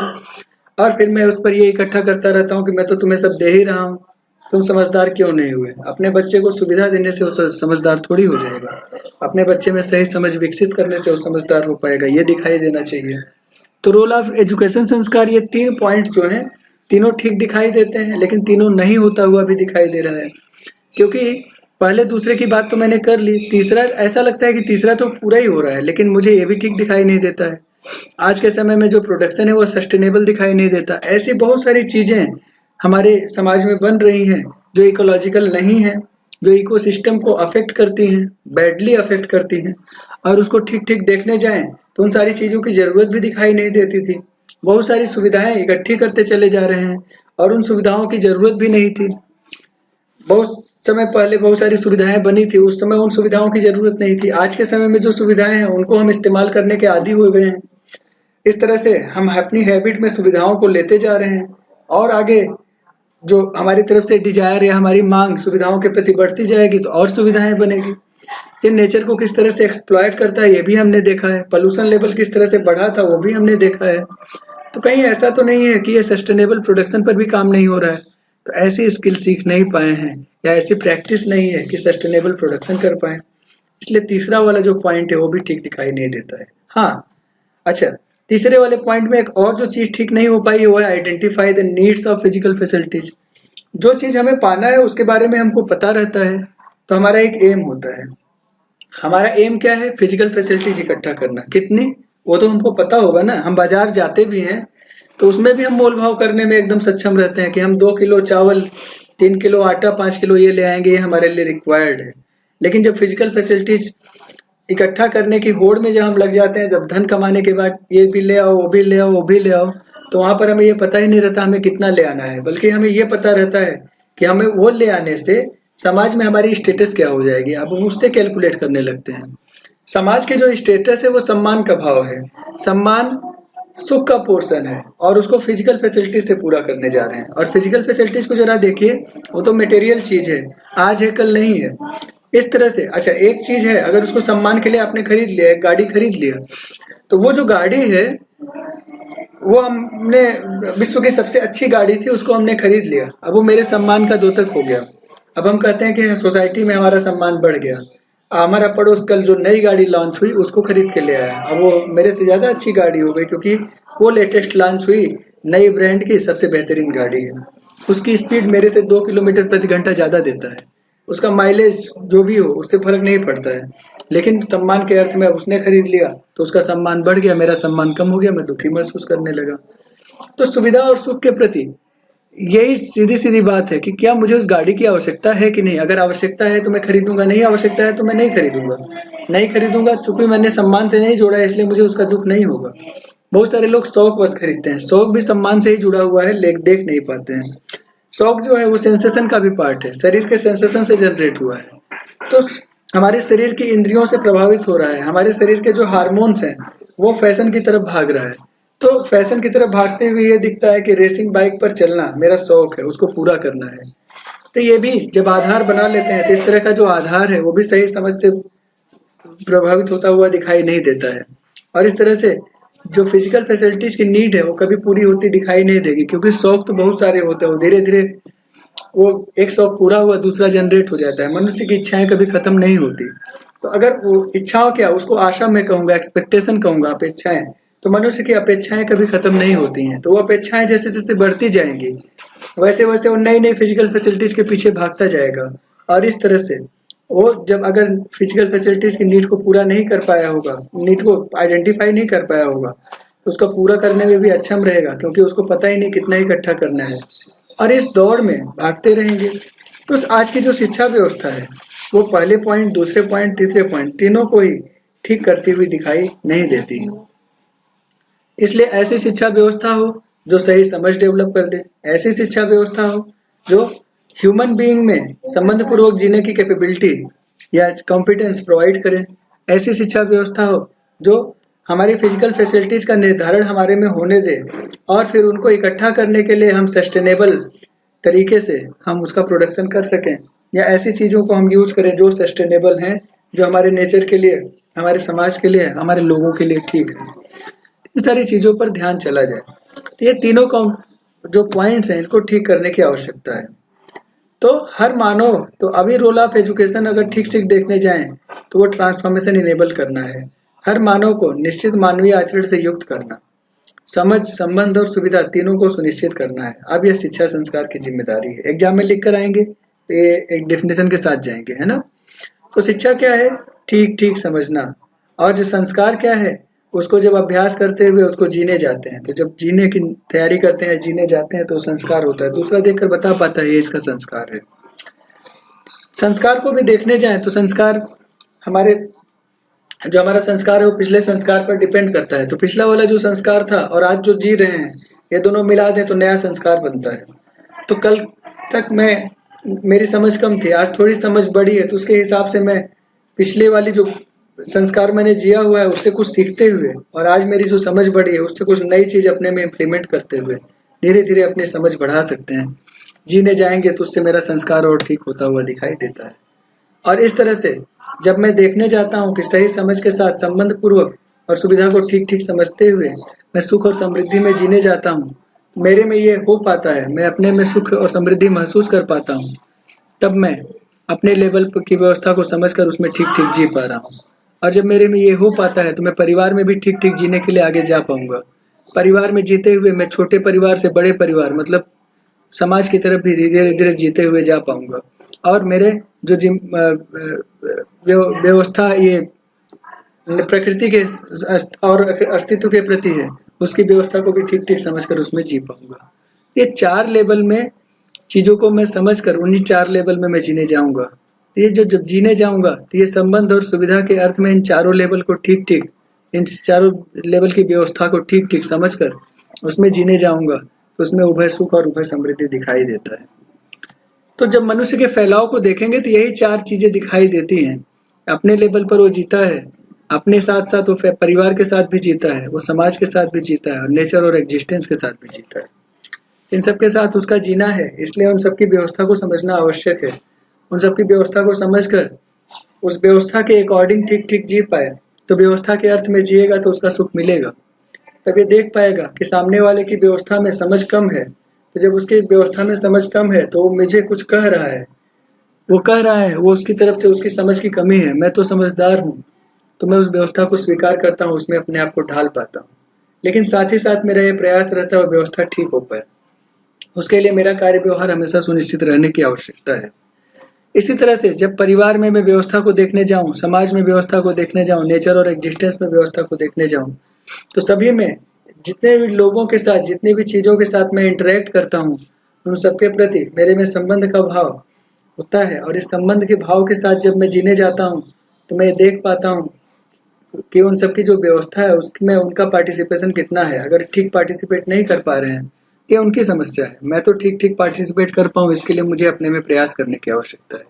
और फिर मैं उस पर ये इकट्ठा करता रहता हूँ कि मैं तो तुम्हें सब दे ही रहा हूँ, तुम समझदार क्यों नहीं हुए। अपने बच्चे को सुविधा देने से वो समझदार थोड़ी हो जाएगा, अपने बच्चे में सही समझ विकसित करने से वो समझदार हो पाएगा, ये दिखाई देना चाहिए। तो रोल ऑफ एजुकेशन संस्कार, ये 3 पॉइंट जो हैं तीनों ठीक दिखाई देते हैं, लेकिन तीनों नहीं होता हुआ भी दिखाई दे रहा है। क्योंकि पहले दूसरे की बात तो मैंने कर ली, तीसरा ऐसा लगता है कि तीसरा तो पूरा ही हो रहा है, लेकिन मुझे ये भी ठीक दिखाई नहीं देता है। आज के समय में जो प्रोडक्शन है वो सस्टेनेबल दिखाई नहीं देता। ऐसी बहुत सारी चीजें हमारे समाज में बन रही हैं जो इकोलॉजिकल नहीं है, जो इकोसिस्टम को अफेक्ट करती हैं, बैडली अफेक्ट करती हैं, और उसको ठीक ठीक देखने जाएं तो उन सारी चीजों की जरूरत भी दिखाई नहीं देती थी। बहुत सारी सुविधाएं इकट्ठी करते चले जा रहे हैं और उन सुविधाओं की जरूरत भी नहीं थी। बहुत समय पहले बहुत सारी सुविधाएं बनी थी, उस समय उन सुविधाओं की जरूरत नहीं थी। आज के समय में जो सुविधाएं हैं उनको हम इस्तेमाल करने के आदी हो गए हैं। इस तरह से हम अपनी हैबिट में सुविधाओं को लेते जा रहे हैं और आगे जो हमारी तरफ से डिजायर या हमारी मांग सुविधाओं के प्रति बढ़ती जाएगी तो और सुविधाएं बनेगी। ये नेचर को किस तरह से एक्सप्लॉइट करता है ये भी हमने देखा है, पोल्यूशन लेवल किस तरह से बढ़ा था वो भी हमने देखा है। तो कहीं ऐसा तो नहीं है कि ये सस्टेनेबल प्रोडक्शन पर भी काम नहीं हो रहा है। तो ऐसी स्किल सीख नहीं पाए हैं या ऐसी प्रैक्टिस नहीं है कि सस्टेनेबल प्रोडक्शन कर पाए। इसलिए तीसरा वाला जो पॉइंट है वो भी ठीक दिखाई नहीं देता है। हाँ, अच्छा, तीसरे वाले पॉइंट में एक और जो चीज ठीक नहीं हो पाई वो है identify the needs of physical facilities. जो चीज हमें पाना है उसके बारे में हमको पता रहता है, तो हमारा एक एम होता है। हमारा एम क्या है? फिजिकल फैसिलिटीज इकट्ठा करना। कितनी? वो तो हमको पता होगा ना। हम बाजार जाते भी हैं तो उसमें भी हम मोल भाव करने में एकदम सक्षम रहते हैं कि हम 2 किलो चावल, 3 किलो आटा, 5 किलो ये ले आएंगे, ये हमारे लिए रिक्वायर्ड है। लेकिन जब फिजिकल फैसिलिटीज इकट्ठा करने की होड़ में जब हम लग जाते हैं, जब धन कमाने के बाद ये भी ले आओ, वो भी ले आओ, वो भी ले आओ, तो वहां पर हमें ये पता ही नहीं रहता हमें कितना ले आना है, बल्कि हमें ये पता रहता है कि हमें वो ले आने से समाज में हमारी स्टेटस क्या हो जाएगी। अब हम उससे कैलकुलेट करने लगते हैं। समाज के जो स्टेटस है वो सम्मान का भाव है। सम्मान सुख का पोर्शन है और उसको फिजिकल फैसिलिटीज से पूरा करने जा रहे हैं। और फिजिकल फैसिलिटीज को जरा देखिए, वो तो मटेरियल चीज है, आज है कल नहीं है। इस तरह से अच्छा, एक चीज है, अगर उसको सम्मान के लिए आपने खरीद लिया, एक गाड़ी खरीद लिया, तो वो जो गाड़ी है वो हमने, विश्व की सबसे अच्छी गाड़ी थी, उसको हमने खरीद लिया, अब वो मेरे सम्मान का द्योतक हो गया। अब हम कहते हैं कि सोसाइटी में हमारा सम्मान बढ़ गया। हमारा पड़ोस कल जो नई गाड़ी लॉन्च हुई उसको खरीद के ले आया, अब वो मेरे से ज्यादा अच्छी गाड़ी हो गई, क्योंकि वो लेटेस्ट लॉन्च हुई, नई ब्रांड की सबसे बेहतरीन गाड़ी है। उसकी स्पीड मेरे से 2 किलोमीटर प्रति घंटा ज्यादा देता है, उसका माइलेज जो भी हो उससे फर्क नहीं पड़ता है। लेकिन सम्मान के अर्थ में उसने खरीद लिया तो उसका सम्मान बढ़ गया, मेरा सम्मान कम हो गया, मैं दुखी महसूस करने लगा। तो सुविधा और सुख के प्रति यही सीधी सीधी बात है कि क्या मुझे उस गाड़ी की आवश्यकता है कि नहीं। अगर आवश्यकता है तो मैं खरीदूंगा, नहीं आवश्यकता है तो मैं नहीं खरीदूंगा। नहीं खरीदूंगा चूंकि मैंने सम्मान से नहीं जोड़ा है, इसलिए मुझे उसका दुख नहीं होगा। बहुत सारे लोग शौक बस खरीदते हैं, शौक भी सम्मान से ही जुड़ा हुआ है, लेकिन देख नहीं पाते हैं। शौक जो है वो सेंसेशन का भी पार्ट है, शरीर के सेंसेशन से जनरेट हुआ है। तो हमारे शरीर की इंद्रियों से प्रभावित हो रहा है, हमारे शरीर के जो हार्मोन्स हैं वो फैशन की तरफ भाग रहा है। तो फैशन की तरफ भागते हुए ये दिखता है कि रेसिंग बाइक पर चलना मेरा शौक है, उसको पूरा करना है। तो ये भी जब आधार बना लेते हैं तो इस तरह का जो आधार है वो भी सही समझ से प्रभावित होता हुआ दिखाई नहीं देता है। और इस तरह से जो फिजिकल फैसिलिटीज की नीड है वो कभी पूरी होती दिखाई नहीं देगी, क्योंकि शौक तो बहुत सारे होते हैं, वो धीरे धीरे वो एक शौक पूरा हुआ दूसरा जनरेट हो जाता है। मनुष्य की इच्छाएं कभी खत्म नहीं होती। तो अगर वो इच्छाओं क्या, उसको आशा में कहूंगा, एक्सपेक्टेशन कहूंगा, अपेक्षाएं, तो मनुष्य की अपेक्षाएं कभी खत्म नहीं होती हैं। तो वो अपेक्षाएं जैसे जैसे बढ़ती जाएंगी वैसे वैसे वो नई नई फिजिकल फैसिलिटीज के पीछे भागता जाएगा। और इस तरह से वो जब अगर फिजिकल फैसिलिटीज की नीड को पूरा नहीं कर पाया होगा, नीड को आइडेंटिफाई नहीं कर पाया होगा, तो उसका पूरा करने में भी अक्षम रहेगा, क्योंकि उसको पता ही नहीं कितना इकट्ठा करना है। और इस दौड़ में भागते रहेंगे। तो आज की जो शिक्षा व्यवस्था है वो पहले पॉइंट, दूसरे पॉइंट, तीसरे पॉइंट, तीनों को ही ठीक करती हुई दिखाई नहीं देती। इसलिए ऐसी शिक्षा व्यवस्था हो जो सही समझ डेवलप कर दे, ऐसी शिक्षा व्यवस्था हो जो ह्यूमन बीइंग में संबंध पूर्वक जीने की कैपेबिलिटी या कॉम्पिटेंस प्रोवाइड करे, ऐसी शिक्षा व्यवस्था हो जो हमारी फिजिकल फैसिलिटीज का निर्धारण हमारे में होने दे और फिर उनको इकट्ठा करने के लिए हम सस्टेनेबल तरीके से हम उसका प्रोडक्शन कर सकें, या ऐसी चीजों को हम यूज करें जो सस्टेनेबल हैं, जो हमारे नेचर के लिए, हमारे समाज के लिए, हमारे लोगों के लिए ठीक है। इन सारी चीजों पर ध्यान चला जाए। तो ये तीनों का जो पॉइंट्स हैं इनको ठीक करने की आवश्यकता है। तो हर मानव, तो अभी रोल ऑफ एजुकेशन अगर ठीक से देखने जाएं तो वो ट्रांसफॉर्मेशन इनेबल करना है, हर मानव को निश्चित मानवीय आचरण से युक्त करना, समझ, संबंध और सुविधा तीनों को सुनिश्चित करना है। अब यह शिक्षा संस्कार की जिम्मेदारी है। एग्जाम में लिख कर आएंगे तो ये एक डेफिनेशन के साथ जाएंगे, है ना। तो शिक्षा क्या है? ठीक ठीक समझना। और जो संस्कार क्या है? उसको जब अभ्यास करते हुए उसको जीने जाते हैं, तो जब जीने की तैयारी करते हैं, जीने जाते हैं, तो संस्कार होता है। दूसरा देखकर बता पाता है ये इसका संस्कार है। संस्कार को भी देखने जाएं तो संस्कार हमारे, जो हमारा संस्कार है वो पिछले संस्कार पर डिपेंड करता है। तो पिछला वाला जो संस्कार था और आज जो जी रहे हैं ये दोनों मिला दें तो नया संस्कार बनता है। तो कल तक मेरी समझ कम थी, आज थोड़ी समझ बढ़ी है, तो उसके हिसाब से मैं पिछले वाली जो संस्कार मैंने जिया हुआ है उससे कुछ सीखते हुए और आज मेरी जो समझ बढ़ी है उससे कुछ नई चीज अपने में इम्प्लीमेंट करते हुए धीरे धीरे अपनी समझ बढ़ा सकते हैं। जीने जाएंगे तो उससे मेरा संस्कार और ठीक होता हुआ दिखाई देता है। और इस तरह से जब मैं देखने जाता हूँ कि सही समझ के साथ संबंध पूर्वक और सुविधा को ठीक ठीक समझते हुए मैं सुख और समृद्धि में जीने जाता हूँ, मेरे में ये हो पाता है, मैं अपने में सुख और समृद्धि महसूस कर पाता हूँ, तब मैं अपने लेवल की व्यवस्था को समझकर उसमें ठीक ठीक जी पा रहा हूँ। और जब मेरे में ये हो पाता है तो मैं परिवार में भी ठीक ठीक जीने के लिए आगे जा पाऊंगा। परिवार में जीते हुए मैं छोटे परिवार से बड़े परिवार मतलब समाज की तरफ भी धीरे धीरे जीते हुए जा पाऊंगा। और मेरे जो व्यवस्था ये प्रकृति के और अस्तित्व के प्रति है, उसकी व्यवस्था को भी ठीक ठीक समझकर उसमें जी पाऊंगा। ये 4 लेवल में चीज़ों को मैं समझकर उन्हीं 4 लेवल में मैं जीने जाऊँगा। तो ये जो जब जीने जाऊँगा तो ये संबंध और सुविधा के अर्थ में इन चारों लेवल को ठीक-ठीक, इन चारों लेवल की व्यवस्था को ठीक-ठीक समझकर उसमें जीने जाऊँगा, तो उसमें उभय सुख और उभय समृद्धि दिखाई देता है। तो जब मनुष्य के फैलाव को देखेंगे तो यही 4 चीज़ें दिखाई देती हैं। अपने लेवल पर वो जीता है, अपने साथ-साथ वो परिवार के साथ भी जीता है, वो समाज के साथ भी जीता है और नेचर और एक्जिस्टेंस के साथ भी जीता है। इन सब के साथ उसका जीना है, इसलिए उन सबकी व्यवस्था को समझना आवश्यक है। उन सबकी व्यवस्था को समझकर उस व्यवस्था के अकॉर्डिंग ठीक-ठीक जी पाए, तो व्यवस्था के अर्थ में जिएगा तो उसका सुख मिलेगा। तब ये देख पाएगा कि सामने वाले की व्यवस्था में समझ कम है, तो जब उसकी व्यवस्था में समझ कम है तो वो मुझे कुछ कह रहा है, वो कह रहा है, वो उसकी तरफ से उसकी समझ की कमी है, मैं तो समझदार हूँ, तो मैं उस व्यवस्था को स्वीकार करता हूँ, उसमें अपने आप को ढाल पाता हूँ। लेकिन साथ ही साथ मेरा ये प्रयास रहता है वो व्यवस्था ठीक हो पाए। उसके लिए मेरा कार्य व्यवहार हमेशा सुनिश्चित रहने की आवश्यकता है। इसी तरह से जब परिवार में मैं व्यवस्था को देखने जाऊं, समाज में व्यवस्था को देखने जाऊं, नेचर और एक्जिस्टेंस में व्यवस्था को देखने जाऊं, तो सभी में जितने भी लोगों के साथ, जितनी भी चीज़ों के साथ मैं इंटरेक्ट करता हूं, उन सबके प्रति मेरे में संबंध का भाव होता है। और इस संबंध के भाव के साथ जब मैं जीने जाता हूं, तो मैं देख पाता हूं कि उन सबकी जो व्यवस्था है उसमें उनका पार्टिसिपेशन कितना है। अगर ठीक पार्टिसिपेट नहीं कर पा रहे हैं, ये उनकी समस्या है। मैं तो ठीक-ठीक पार्टिसिपेट कर पाऊँ इसके लिए मुझे अपने में प्रयास करने की आवश्यकता है।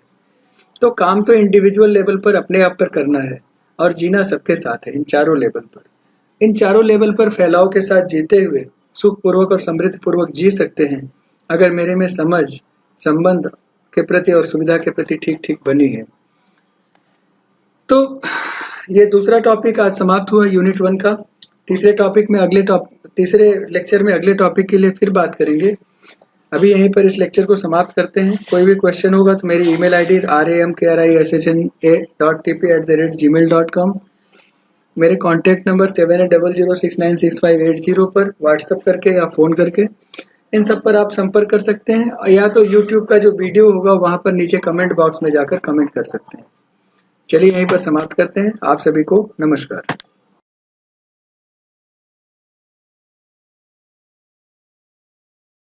तो काम तो इंडिविजुअल लेवल पर अपने आप पर करना है और जीना सबके साथ है इन चारों लेवल पर। इन चारों लेवल पर फैलाव के साथ जीते हुए सुखपूर्वक और समृद्धपूर्वक जी सकते हैं, अगर मेरे में समझ, संबंध के प्रति और सुविधा के प्रति ठीक-ठीक बनी है। तो ये दूसरा टॉपिक आज समाप्त हुआ यूनिट 1 का। तीसरे लेक्चर में अगले टॉपिक के लिए फिर बात करेंगे। अभी यहीं पर इस लेक्चर को समाप्त करते हैं। कोई भी क्वेश्चन होगा तो मेरी ईमेल आईडी ramkrishna@gmail.com, मेरे कॉन्टैक्ट नंबर 7800696580 पर व्हाट्सएप करके या फ़ोन करके इन सब पर आप संपर्क कर सकते हैं, या तो यूट्यूब का जो वीडियो होगा वहाँ पर नीचे कमेंट बॉक्स में जाकर कमेंट कर सकते हैं। चलिए यहीं पर समाप्त करते हैं। आप सभी को नमस्कार।